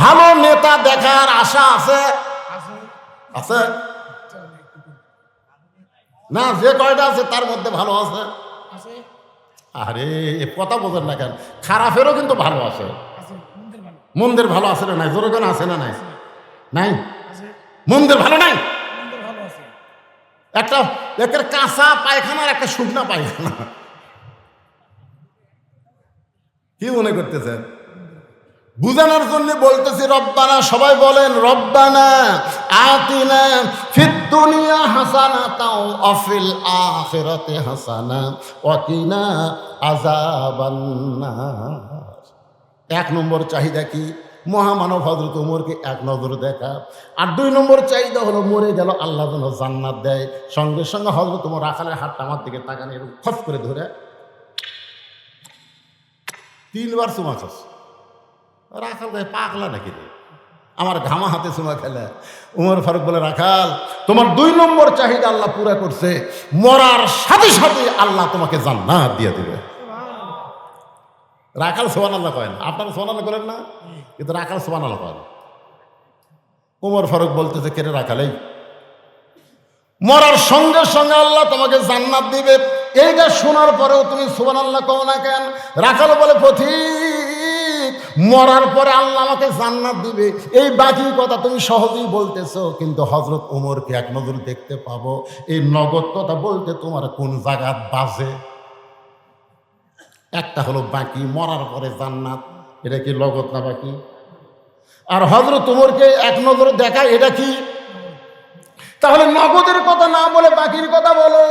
ভালো নেতা দেখার আশা আছে? আছে না? যে কয়টা আছে তার মধ্যে ভালো আছে? আরে কথা বোঝেন না কেন? খারাপেরও কিন্তু ভালো আছে, মন্দের ভালো আছে না নাই? জোরে কোন, আছে না নাই? নাই, মন্দের ভালো নাই। একটা একের কাঁচা পায়খানা আর একটা শুকনা পায়খানা। কি মনে করতেছেন? বুঝানোর জন্য বলতেছি। রব্বানা, সবাই বলেন রব্বানা আতিনা ফিদ দুনিয়া হাসানাতাও ওয়া ফিল আখিরাতি হাসানা ওয়া কিনা আযাবান নার। এক নম্বর চাহিদা কি? মহামানব হযরত ওমরকে এক নজর দেখা। আর 2 নম্বর চাহিদা হলো মরে গেল আল্লাহ যেন জান্নাত দেয়। সঙ্গে সঙ্গে হযরত ওমর রাখালের হাতটা আমার দিকে তাকানি, এরকম খপ করে ধরে 3 বার চুমা খাস। রাখাল ভাই পাগলা নাকি রে? আমার ঘামা হাতে চুমা খেলে। ওমর ফারুক বলে, রাখাল, তোমার 2 নম্বর চাহিদা আল্লাহ পুরা করছে। মরার সাথে সাথে আল্লাহ তোমাকে জান্নাত দিয়ে দিবে। রাখাল সুবহানাল্লাহ কয় না? আপনারা সুবহানাল্লাহ করেন না? কিন্তু রাখাল সুবহানাল্লাহ কয় না। ওমর ফারুক বলতেছে, কে রে রাখাল, এই মরার সঙ্গে সঙ্গে আল্লাহ তোমাকে জান্নাত দিবে, এইটা শোনার পরেও তুমি সুবহানাল্লাহ কও না কেন? রাখাল বলে, পথিক, মরার পরে আল্লাহ আমাকে জান্নাত দিবে, এই বাকি কথা তুমি সহজেই বলতেছো, কিন্তু হযরত ওমরকে এক নজর দেখতে পাবো, এই নগদ কথা বলতে তোমার কোন জায়গাত বাজে? একটা হলো বাকি, মরার পরে জান্নাত, এটা কি নগদ না বাকি? আর হযরত ওমরকে এক নজর দেখা, এটা কি? তাহলে নগদের কথা না বলে বাকির কথা বলো।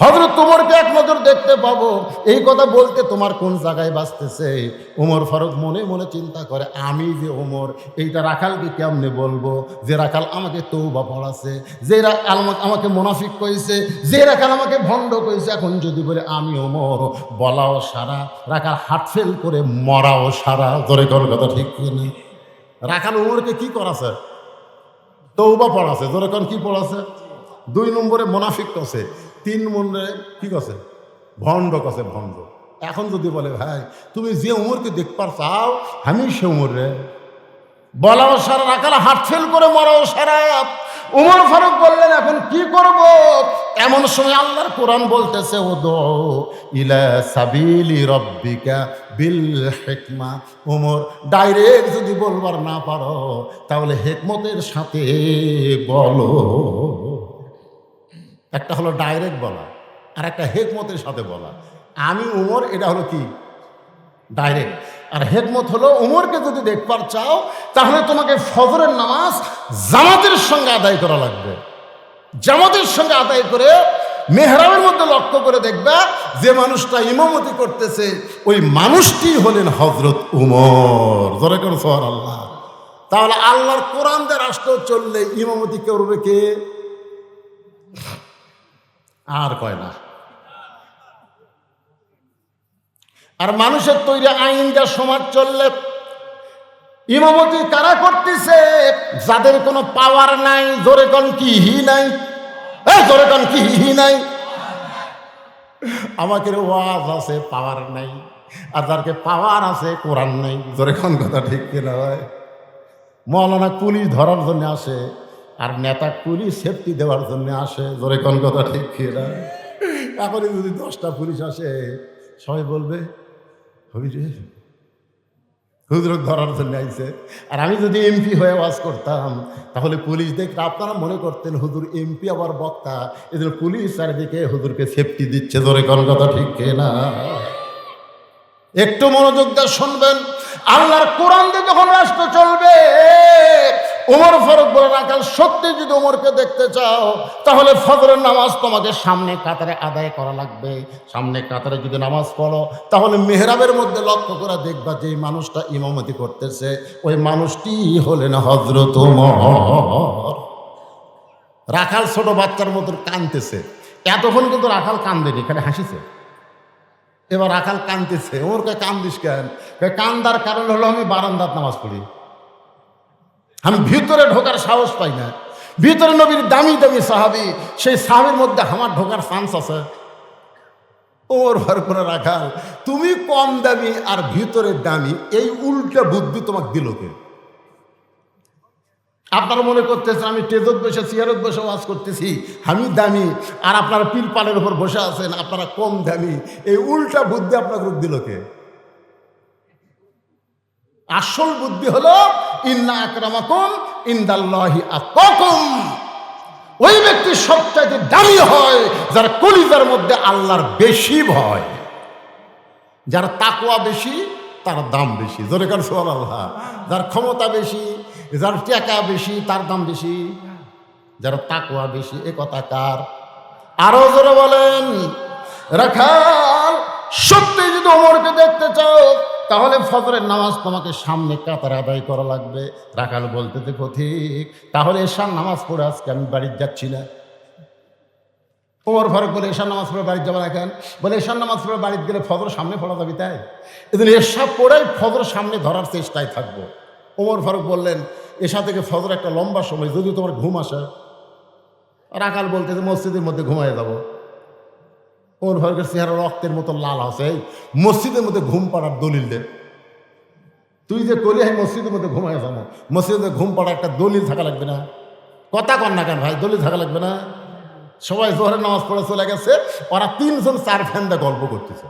হযরত ওমরকে এক নজর দেখতে পাবো, এই কথা বলতে তোমার কোন জায়গায় বাঁচতেছে? ওমর ফারুক মনে মনে চিন্তা করে, আমি যে ওমর, এইটা রাখালকে কেমনে বলবো? যে রাখাল আমাকে তওবা পড়াছে, যে রাখাল আমাকে মুনাফিক কইছে, যে রাখাল আমাকে ভণ্ড কইছে, এখন যদি বলে আমি ওমর, বলাও সারা, রাখাল হার্ট ফেল করে মরাও সারা। ধরে কোন কথা ঠিক কিনা? রাখাল ওমরকে কি করাছে? তওবা পড়াছে। ধরে কোন, কি পড়াছে? 2 নম্বরে মুনাফিক কছে, 3 নম্বরে কি কছে? ভণ্ড কছে, ভণ্ড। এখন যদি বলে, ভাই তুমি যে ওমরকে দেখবার চাও, আমি সে ওমর রে, বলাও সারা, রাখাল হার্ট ফেল করে মরাও সারা। ওমর ফারুক বললেন, এখন কি করব? এমন সময় আল্লাহর কোরআন বলতেছে, উদউ ইলা সাবিলি রাব্বিকা বিল হিকমা। ওমর, ডাইরেক্ট যদি বলবার না পারো তাহলে হিকমতের সাথে বলো। একটা হলো ডাইরেক্ট বলা, আর একটা হিকমতের সাথে বলা। আমি ওমর, এটা হলো কি? ডাইরেক্ট। আর হিকমত হলো, ওমরকে যদি দেখবার চাও তাহলে তোমাকে ফজরের নামাজ জামাতের সঙ্গে আদায় করা লাগবে। জামাতের সঙ্গে আদায় করে মেহরাবের মধ্যে লক্ষ্য করে দেখবা, যে মানুষটা ইমামতি করতেছে ওই মানুষটি হলেন হযরত ওমর। জোরে করে সুবহানাল্লাহ। তাহলে আল্লাহর কোরআন দিয়ে রাষ্ট্র চললে ইমামতি করবে কে? আর কয় না। আর মানুষের তৈরি আইন যা সমাজ চললে ইমামতি কারা করতেছে? যাদের কোনো পাওয়ার নাই। জোরে কোন, কি হি নাই? জোরে কোন, কি হি নাই? আমাকে ওয়াজ আছে, পাওয়ার নাই। আর যারকে পাওয়ার আছে, কোরআন নাই। জোরে কোন কথা ঠিক কিনা হয়? মৌলানা পুলিশ ধরার জন্য আসে, আর নেতা পুলিশ সেফটি দেওয়ার জন্য আসে। জোরে কোন কথা ঠিক কিনা? এখন যদি 10টা পুলিশ আসে, সবাই বলবে হুজুর ধরার জন্য আইছে। আর আমি যদি এমপি হয়ে ওয়াজ করতাম, তাহলে পুলিশ দেখলে আপনারা মনে করতেন হুজুর এমপি আবার বক্তা, এদের পুলিশ চারিদিকে হুজুরকে সেফটি দিচ্ছে। জোরে কোন কথা ঠিক কিনা? একটু মনোযোগ দিয়ে শুনবেন। আল্লাহর কোরআন দিয়ে যখন রাষ্ট্র চলবে, ওমর ফারুক বলে রাখাল, সত্যি যদি ওমরকে দেখতে চাও, তাহলে ফজরের নামাজ তোমাকে সামনে কাতারে আদায় করা লাগবে। সামনে কাতারে যদি নামাজ পড়ো, তাহলে মেহরাবের মধ্যে লক্ষ্য করে দেখবা যে মানুষটা ইমামতি করতেছে, ওই মানুষটি হলেন হযরত ওমর। রাখাল ছোট বাচ্চার মতো কাঁদতেছে। এতক্ষণ কিন্তু রাখাল কান্দেনি, খালি হাসিছে। এবার রাখাল কাঁদতেছে। ওমরকে কান্দিস কেন? কান্দার কারণ হলো আমি বারান্দার নামাজ পড়ি, আমি ভিতরে ঢোকার সাহস পাই না। ভিতরে নবীর দামি দামি সাহাবী, সেই সাহাবীর মধ্যে আমার ঢোকার চান্স আছে। ওমর ফারুক করে রাখাল, তুমি কম দামি আর ভিতরে দামি, এই উল্টা বুদ্ধি তোমাকে দিল কে? আপনারা মনে করতেছেন আমি টেজত বসে চেয়ারত বসে ওয়াজ করতেছি, আমি দামি, আর আপনারা পিলপালের উপর বসে আছেন, আপনারা কম দামি। এই উল্টা বুদ্ধি আপনাকে রূপ দিল কে? আসল বুদ্ধি হলো ইন্না আকরামাকুম ইনদাল্লাহি আতকাকুম। ওই ব্যক্তি সবচাইতে দামি হয় যার কলিজার মধ্যে আল্লাহর বেশি ভয়। যার তাকওয়া বেশি তার দাম বেশি। জোরে কার সুবহানাল্লাহ। যার ক্ষমতা বেশি, যার টাকা বেশি, তার দাম বেশি। যার তাকওয়া বেশি, এ কথা কার? আরো জোরে বলেন। রাখাল, সত্যি যদি ওমরকে দেখতে চাও, তাহলে ফজরের নামাজ তোমাকে সামনে কাতারে আদায় করা লাগবে। রাখাল বলতে দেখো ঠিক, তাহলে এশার নামাজ পড়ে আজকে আমি বাড়ি যাচ্ছি না। ওমর ফারুক বলে, এশার নামাজ পড়ে বাড়ি যাবে না কেন? বলে, এশার নামাজ পড়ে বাড়িতে গেলে ফজর সামনে পড়া যাবে, তাই এদিন এশা পড়েই ফজর সামনে ধরার চেষ্টায় থাকবো। ওমর ফারুক বললেন, এশা থেকে ফজর একটা লম্বা সময়, যদি তোমার ঘুম আসে। রাখাল বলতে যে মসজিদের মধ্যে ঘুমায় যাবো। ওমর ফারুকের চেহারা রক্তের মতো লাল আছে। মসজিদের মধ্যে ঘুম পাড়ার দলিল দে। তুই যে কলি আমি মসজিদের মধ্যে ঘুমায় যাবো, মসজিদে ঘুম পাড়ার একটা দলিল থাকা লাগবে না? কথা কন না কেন ভাই? দলিল থাকা লাগবে না? সবাই জোহরের নামাজ পড়ে চলে গেছে, ওরা 3 জন 4 ফ্যান দিয়ে গল্প করতেছে।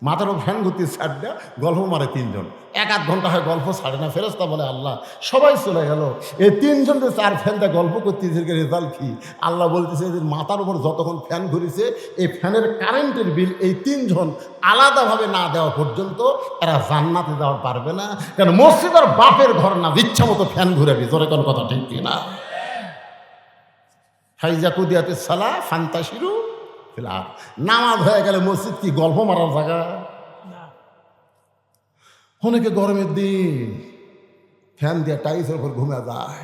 মাথারও ফ্যান ঘুরতেছে 4 দিয়ে, গল্প মারে 3 জন। 1-8 ঘন্টা হয় গল্প ছাড়ে না। ফেরেশতা বলে, আল্লাহ সবাই চলে গেল, এই 3 জন যে 4 ফ্যান দিয়ে গল্প করতেছে, রেজাল্ট কি? আল্লাহ বলতেছে, এদের মাথার উপর যতক্ষণ ফ্যান ঘুরেছে, এই ফ্যানের কারেন্টের বিল এই 3 জন আলাদাভাবে না দেওয়া পর্যন্ত এরা জান্নাতে যাওয়া পারবে না। কেন? মসজিদ আর বাপের ঘর না, ইচ্ছা মতো ফ্যান ঘুরে ভিতরে। কোন কথা ঠিক কিনা? ফাইজা কুদিয়াতে সালা ফান্তাশিরু ফিল আরদ। নামাজ হয়ে গেলে মসজিদ কি গল্প মারার জায়গা? অনেকে গরমের দিন ফ্যান দিয়ে টাইসের উপর ঘুমে যায়।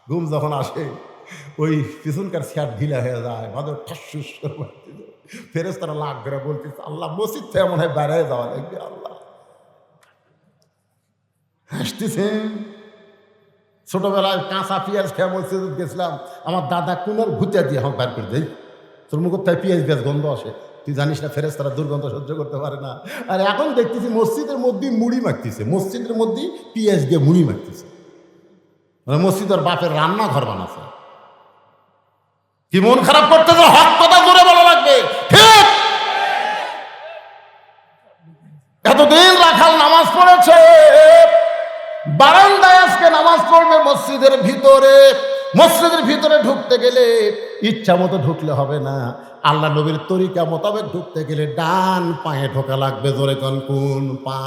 ঘুম যখন আসে, ওই পিছনকার চেয়ার ঢিলা হয়ে যায়, ভাদর ঠাসুস করে। ফেরেশতারা লাখ করে বলতেছে, আল্লাহ মসজিদ থেকে মনে হয় বেড়ায় যাওয়া লাগবে। আল্লাহ হাসতেছেন। ছোটবেলায় কাঁচা পেঁয়াজ খেয়ে মসজিদে গেছিলাম, আমার দাদা কোনের ভুতিয়া দিয়ে আমার বার করে দেয়, তোর মুখ থেকে পেঁয়াজ গন্ধ আসে, তুই জানিস না ফেরেশতারা দুর্গন্ধ সহ্য করতে পারে না। আর এখন দেখতেছি মসজিদের মধ্যে মুড়ি মাখতেছে, মসজিদের মধ্যে পেঁয়াজ দিয়ে মুড়ি মাখতেছে। মানে মসজিদের বাপের রান্নাঘর বানাচ্ছে। কি মন খারাপ করতেছে? হক কথা জোরে বলা লাগবে, ঠিক? এতদিন রাখাল নামাজ পড়েছে, বারান্দায় আজকে নামাজ পড়বে মসজিদের ভিতরে। মসজিদের ভিতরে ঢুকতে গেলে ইচ্ছা মতো ঢুকলে হবে না, আল্লাহ নবীর তরিকা মোতাবেক ঢুকতে গেলে ডান পায়ে ঢোকা লাগবে। জোরে কোন? কোন পা?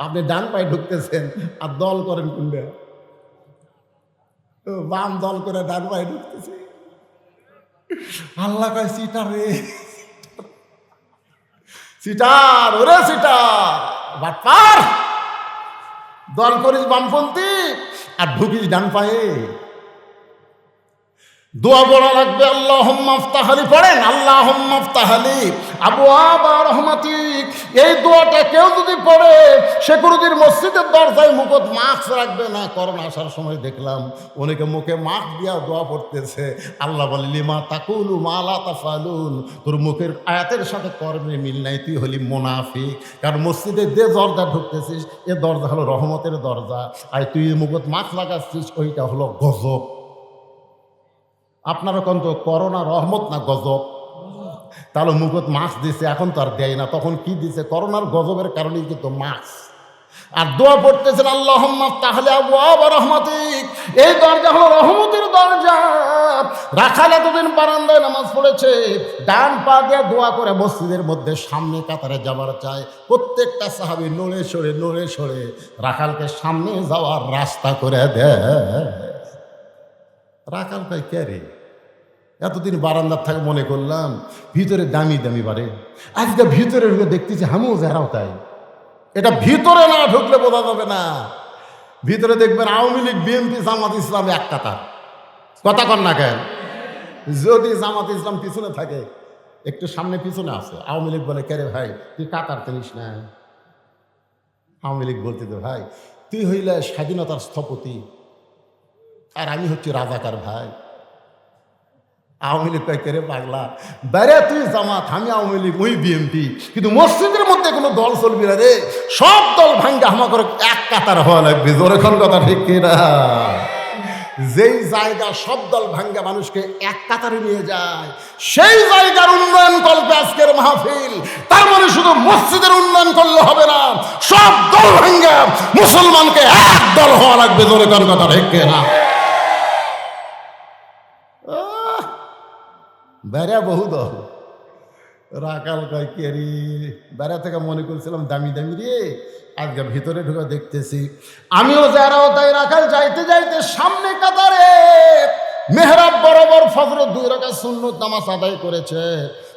আপনি ডান পায়ে ঢুকতেছেন আর দল করেন কোনটা? বাম দল করে ডান পায়ে ঢুকতেছে। আল্লাহ কয়, সিটার রে সিটার, ওরে সিটার বাটপার, দল করিস বামপন্থী আর ঢুকিস ডান পায়ে। দোয়া পড়া লাগবে। আল্লাহুম্মা ইফতাহলি পড়েন, আল্লাহুম্মা ইফতাহলি আবওয়াবা রাহমাতিক। এই দোয়াটা কেউ যদি পড়ে সে কোনোদিন মসজিদের দরজায় মুখত মাস্ক রাখবে না। করোনা আসার সময় দেখলাম অনেকে মুখে মাস্ক দিয়া দোয়া পড়তেছে। আল্লাহ বলে লিমা তাকুলু মা লা তাফালুন, তোর মুখের আয়াতের সাথে কর্মের মিল নাই, তুই হলি মুনাফিক। কারণ মসজিদে যে দরজা ঢুকতেছিস এ দরজা হলো রহমতের দরজা, আর তুই মুখত মাস্ক লাগাচ্ছিস ওইটা হলো গজব। আপনারা কোন তো করোনা রহমত না গজব? তাহলে মুখত মাস্ক দিছে, এখন তো আর দেয় না, তখন কি দিছে? করোনার গজবের কারণেই কিন্তু মাস্ক। আর দোয়া পড়তেছেন আল্লাহুম্মা ইফতাহলি আবওয়াবা রাহমাতিক, এই দরজা হলো রহমতের দরজা। রাখাল এতদিন বারান্দায় নামাজ পড়েছে, ডান পা দিয়ে দোয়া করে মসজিদের মধ্যে সামনে কাতারে যাবার চায়। প্রত্যেকটা সাহাবী নড়ে সরে রাখালকে সামনে যাওয়ার রাস্তা করে দেয়। রাখাল ভাই কে রে? এতদিন বারান্দার থাকে মনে করলাম ভিতরে দামি দামি বাড়ে, আজকে ভিতরে ঢুকে দেখতেছি হামু যারাও তাই। এটা ভিতরে না ঢুকলে বোঝা যাবে না। ভিতরে দেখবেন আওয়ামী লীগ, বিএনপি, জামাত ইসলাম এক কাতার। কথা কন না কেন? যদি জামাত ইসলাম পিছনে থাকে, একটু সামনে পিছনে আছে, আওয়ামী লীগ বলে কে রে ভাই তুই কাতার চিনিস না? আওয়ামী লীগ বলতে তো ভাই তুই হইলে স্বাধীনতার স্থপতি আর আমি হচ্ছি রাজাকার ভাই। আওয়ামী লীগ কয় কেরে পাগলা, বাইরে তুই জামাত, আমি আওয়ামী লীগ, ওই বিএনপি, কিন্তু মসজিদের মধ্যে কোনো দল চলবি না রে, সব দল ভাঙ্গা হামা করে এক কাতার হওয়া লাগবে। জোরে কোন কথা ঠিক কিনা? যেই জায়গা সব দল ভাঙ্গা মানুষকে এক কাতারে নিয়ে যায় সেই জায়গার উন্নয়ন করবে আজকের মাহফিল। তার মানে শুধু মসজিদের উন্নয়ন করলে হবে না, সব দল ভাঙ্গা মুসলমানকে এক দল হওয়া লাগবে। জোরে কোন কথা ঠিক কিনা? বেড়া বহু দল। রাখাল কয় কে রে? বেড়া থেকে মনে করছিলাম দামি দামি রে, আজকে ভিতরে ঢুকে দেখতেছি আমিও যারাও তাই। রাখাল যাইতে সামনে কাতারে মেহরাব বরাবর ফজরের 2 রাকাত সুন্নত নামাজ আদায় করেছে।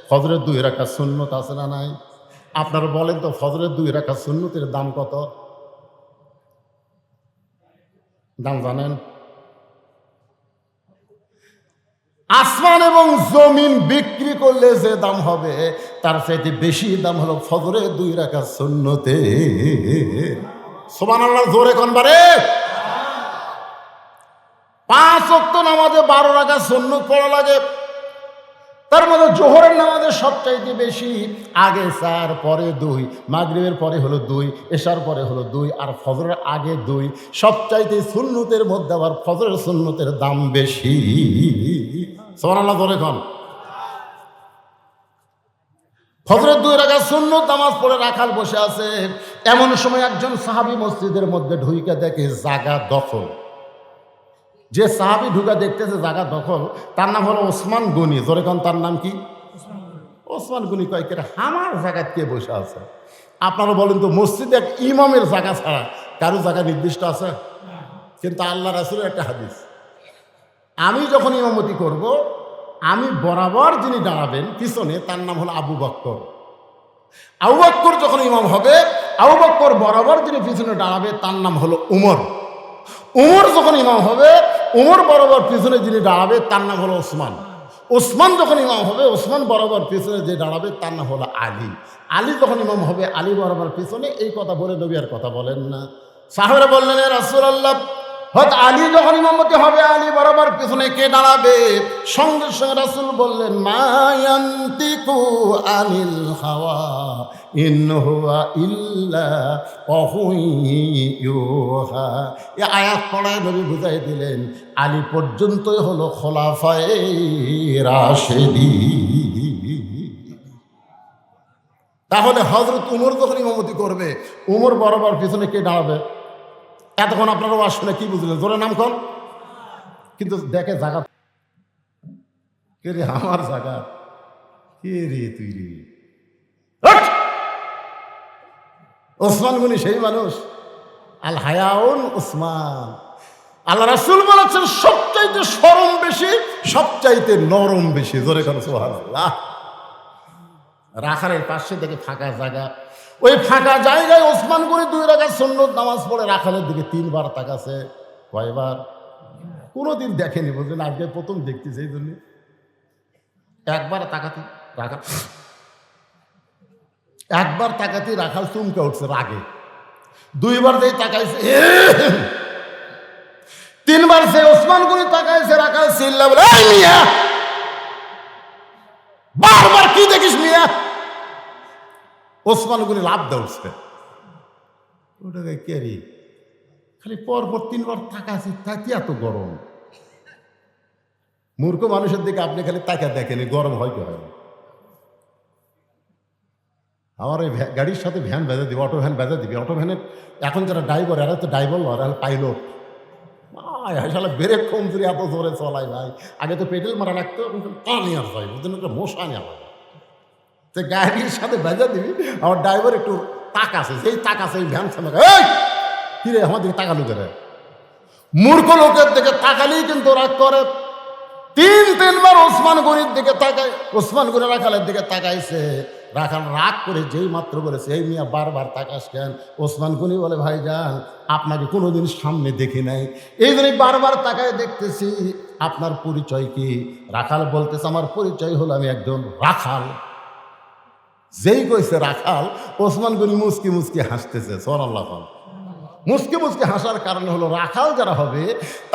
ফজরের 2 রাকাত সুন্নত আছে না নাই? আপনারা বলেন তো ফজরের 2 রাকাত সুন্নতের দাম কত? দাম জানেন? আসমান এবং জমিন বিক্রি করলে যে দাম হবে তার চাইতে বেশি দাম হলো ফজরে 2 রাকাত সুন্নতে। সুবহানাল্লাহ, জোরে কোন বারে? 5 ওয়াক্ত নামাজে 12 রাকাত সুন্নত পড়া লাগে। তার মধ্যে জোহরের নামাজে সবচাইতে বেশি, আগে 4 পরে 2, মাগরিবের পরে হলো 2, এশার পরে হলো 2, আর ফজরের আগে 2। সবচাইতে সুন্নতের মধ্যে আবার ফজরের সুন্নতের দাম বেশি। সুবহানাল্লাহ, জোরে কোন। ফজরের 2 রাকাত সুন্নত নামাজ পড়ে রাখাল বসে আছে। এমন সময় একজন সাহাবী মসজিদের মধ্যে ঢুইকা দেখে জায়গা দখল। যে সাহাবী ঢুকা দেখতেছে জায়গা দখল, তার নাম হলো ওসমান গনি। জোরে কোন, তার নাম কি? ওসমান গনি। কয় কে আমার জায়গা কে বসে আছে? আপনারা বলেন তো মসজিদে এক ইমামের জায়গা ছাড়া কারো জায়গা নির্দিষ্ট আছে? কিন্তু আল্লাহ রাসূলের একটা হাদিস, আমি যখন ইমামতি করব আমি বরাবর যিনি দাঁড়াবেন পিছনে তার নাম হলো আবু বকর। আবু বকর যখন ইমাম হবে, আবু বকর বরাবর যিনি পিছনে দাঁড়াবে তার নাম হলো উমর। উমর যখন ইমাম হবে, উমর বরাবর পিছনে যিনি দাঁড়াবে তার নাম হলো ওসমান। ওসমান যখন ইমাম হবে, ওসমান বরাবর পিছনে যে দাঁড়াবে তার নাম হলো আলী। আলী যখন ইমাম হবে, আলী বরাবর পিছনে। এই কথা বলে নবী আর কথা বলেন না। সাহাবারা বললেন এ রাসূলুল্লাহ, হয়তো আলী যখন ইমামতি হবে আলী বরাবর পিছনে কে দাঁড়াবে? সঙ্গে সঙ্গে রাসূল বললেন মা ইয়ান্তিকু আনিল হাওয়া ইন হুয়া ইল্লা ওয়াহয়ুহা। এই আয়াত পড়ায় নবী বুঝাই দিলেন আলী পর্যন্তই হলো খোলাফায়ে রাশেদিন। তাহলে হযরত উমর যখন ইমামতি করবে, উমর বরাবর পিছনে কে দাঁড়াবে? এতক্ষণ আপনারা ওয়াজ শুনে কি বুঝলেন? জোরে নাম কর। কিন্তু দেখে জায়গা কে রে? আমার জায়গা কে রে? তুই রে ওসমান গনি সেই মানুষ। আল হায়াউন ওসমান। আল্লাহ রাসূল বলেছেন সবচাইতে শরম বেশি, সবচাইতে নরম বেশি। জোরে কর সুবহানাল্লাহ। রাখালের পাশে দেখে ফাঁকা জায়গা, ওই ফাঁকা জায়গায় ওসমান গনি 2 রাকাত সুন্নত নামাজ পড়ে রাখালের দিকে 3 বার তাকাছে। কয়বার? কোনোদিন দেখেনি, বলছেন আজকে প্রথম দেখতেছে, এই জন্য একবার তাকাতে রাখাল, একবার তাকাতে রাখাল চুমকে উঠছে রাগে, দুইবার যেই তাকাইছে, তিনবার সে ওসমান গনি তাকাইছে, রাখাল চিল্লা বলে, এই মিয়া বারবার কি দেখিস মিয়া? ওসমান গনি লাভ দেউছে, ওটাকে কেরি খালি পরপর তিনবার তাকাইছে, তাকি এত গরম? মূর্খ মানুষের দিকে আপনি খালি তাকা দেখেনি, গরম হয় কি হয়? আমার ওই গাড়ির সাথে ভ্যান বেঁধে দিবে, অটো ভ্যান বেঁধে দিবে, অটো ভ্যানের এখন যারা ড্রাইভার, এরা তো ড্রাইভার নয়, এরা পাইলট। আসলে ব্রেক কম করে এত জোরে চলাই ভাই, আগে তো পেডেল মারা লাগতো, টানি আর ভাই বুঝলেন, একটা মশা নেওয়া হয়। তো গাড়ির সাথে বেঁধে দিবি, আমার ড্রাইভার একটু তাক আছে, সেই তাক আছে, এই ভ্যান সামনে কি রে আমার দিকে তাকালু করে? মূর্খ লোকের দিকে তাকালেই কিন্তু রাগ করে। তিনবার ওসমান গনির দিকে তাকায়, ওসমান গনি রাখালের দিকে তাকাইছে, রাখাল রাগ করে যেই মাত্র বলেছে, এই মিয়া বারবার তাকাস কেন? ওসমান গনি বলে, ভাইজান আপনাকে কোনোদিন সামনে দেখি নাই, এই জন্যই বারবার তাকায় দেখতেছি, আপনার পরিচয় কি? রাখাল বলতেছে, আমার পরিচয় হলো আমি একজন রাখাল। যেই কইছে রাখাল, ওসমান গনি মুসকি মুসকি হাসতেছে। সুবহানাল্লাহ। মুসকি মুসকি হাসার কারণ হলো, রাখাল যারা হবে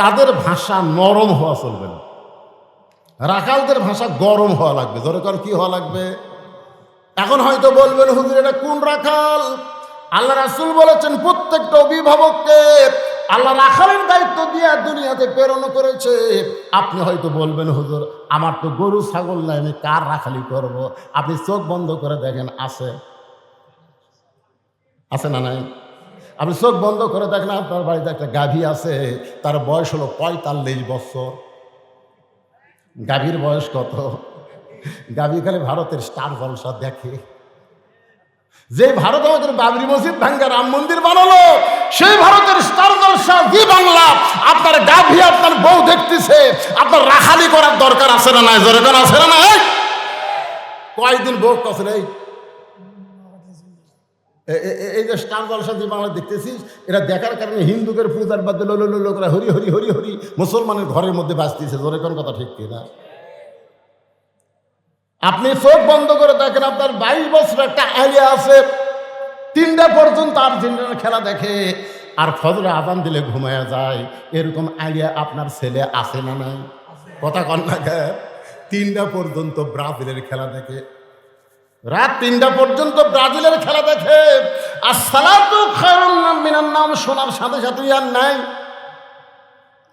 তাদের ভাষা নরম হওয়া চলবে না, রাখালদের ভাষা গরম হওয়া লাগবে। দরকার কি হওয়া লাগবে? এখন হয়তো বলবেন, হুজুর এটা কোন রাখাল? আল্লাহ রাসূল বলেছেন, প্রত্যেকটা অভিভাবককে আল্লাহ রাখালের দায়িত্ব দিয়ে দুনিয়াতে প্রেরণ করেছে। আপনি হয়তো বলবেন, হুজুর আমার তো গরু ছাগল নাই, আমি কার রাখালি করব? আপনি চোখ বন্ধ করে দেখেন, আছে আছে না নাই? আপনি চোখ বন্ধ করে দেখেন, আপনার বাড়িতে একটা গাভী আছে, তার বয়স হলো 45 বছর। গাভীর বয়স কত? গাভী খালি ভারতের স্টার জলসা দেখে। যে ভারত আমাদের বাবরি মসজিদ ভাঙ্গা রাম মন্দির বানালো, সেই ভারতের স্টার জলসা জি বাংলা। আপনার গাভী আপনার বউ দেখতেছে, আপনার রাখালি করার দরকার আছে না নাই? দরকার আছে না নাই? কয়েকদিন বউ কছে, এই যে স্টার জলসা জি বাংলা দেখতেছিস, এটা দেখার কারণে হিন্দুদের পূজার বাদে লোকরা হরি হরি হরি হরি মুসলমানের ঘরের মধ্যে বাঁচতেছে। জোরে কোন কথা ঠিক কিনা? আপনি চোখ বন্ধ করে দেখেন, আপনার 22 বছর একটা আলিয়া আছে, 3টা পর্যন্ত আর্জেন্টিনার খেলা দেখে, আর ফজরে আজান দিলে ঘুমায়া যায়। এরকম আলিয়া আপনার ছেলে আছে না নাই? কথা কন না গে? 3টা পর্যন্ত ব্রাজিলের খেলা দেখে, রাত 3টা পর্যন্ত ব্রাজিলের খেলা দেখে। আর সালাতু খায়রুম মিনান নাওম শোনার সাথে সাথে আর নাই,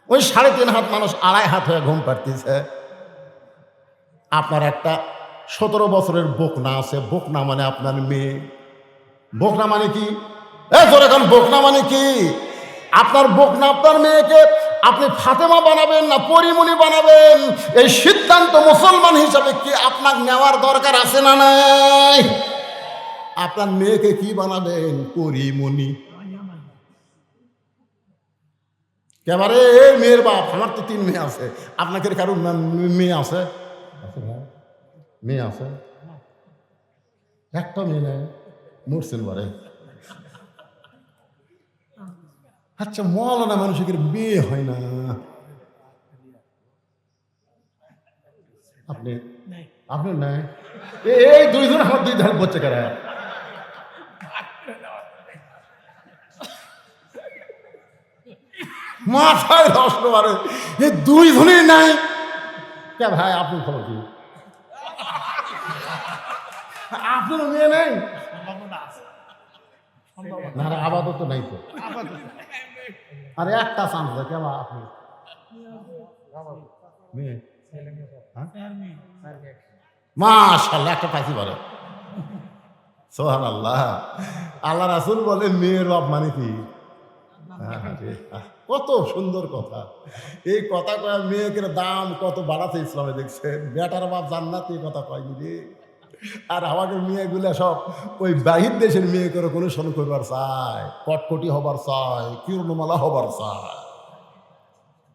ওই 3.5 হাত মানুষ 2.5 হাত হয়ে ঘুম পাড়তেছে। আপনার একটা 17 বছরের বকনা আছে, বকনা মানে আপনার মেয়ে। বকনা মানে কি? এখন বকনা মানে কি? আপনার বকনা আপনার মেয়েকে আপনি ফাতেমা বানাবেন না পরিমণি বানাবেন, এই সিদ্ধান্ত মুসলমান হিসাবে কি আপনার নেওয়ার দরকার আছে না নাই? আপনার মেয়েকে কি বানাবেন? পরিমণি। এবারে এই মেয়ের বাপ, আমার তো 3 মেয়ে আছে, আপনাকে কারো মেয়ে আছে? মেয়ে আছে? একটা মেয়ে নেই, মরছেন বারে। আচ্ছা, মৌলানা মানুষের বিয়ে হয় না? আপনি আপনার নাই? এই 2 জন আমার 2 ধার বলছে কারা? মাথায় নষ্ট মারে, এই 2 জনই নাই কে ভাই? আপনি খবর কি? আপনার মেয়ে নেই? না আপাতত নাই তো, আরে একটা চান্স দেখে আপনি মেয়ে মাশাআল্লাহ একটা পাইছি বলে। সুবহানাল্লাহ। আল্লাহ রাসূল বলে মেয়ের বাপ মানে কি? কত সুন্দর কথা! এই কথা কয় মেয়েকে দাম কত বাড়াতে ইসলামে দেখছেন। বেটার বাপ জান্নাতি কথা কয়নি রে। আর আমাদের মেয়েগুলো সব ওই বাহির দেশের মেয়ে করে কোনো শোন করবার চায়, কটকটি হবার চায়, কিরণমালা হবার চায়।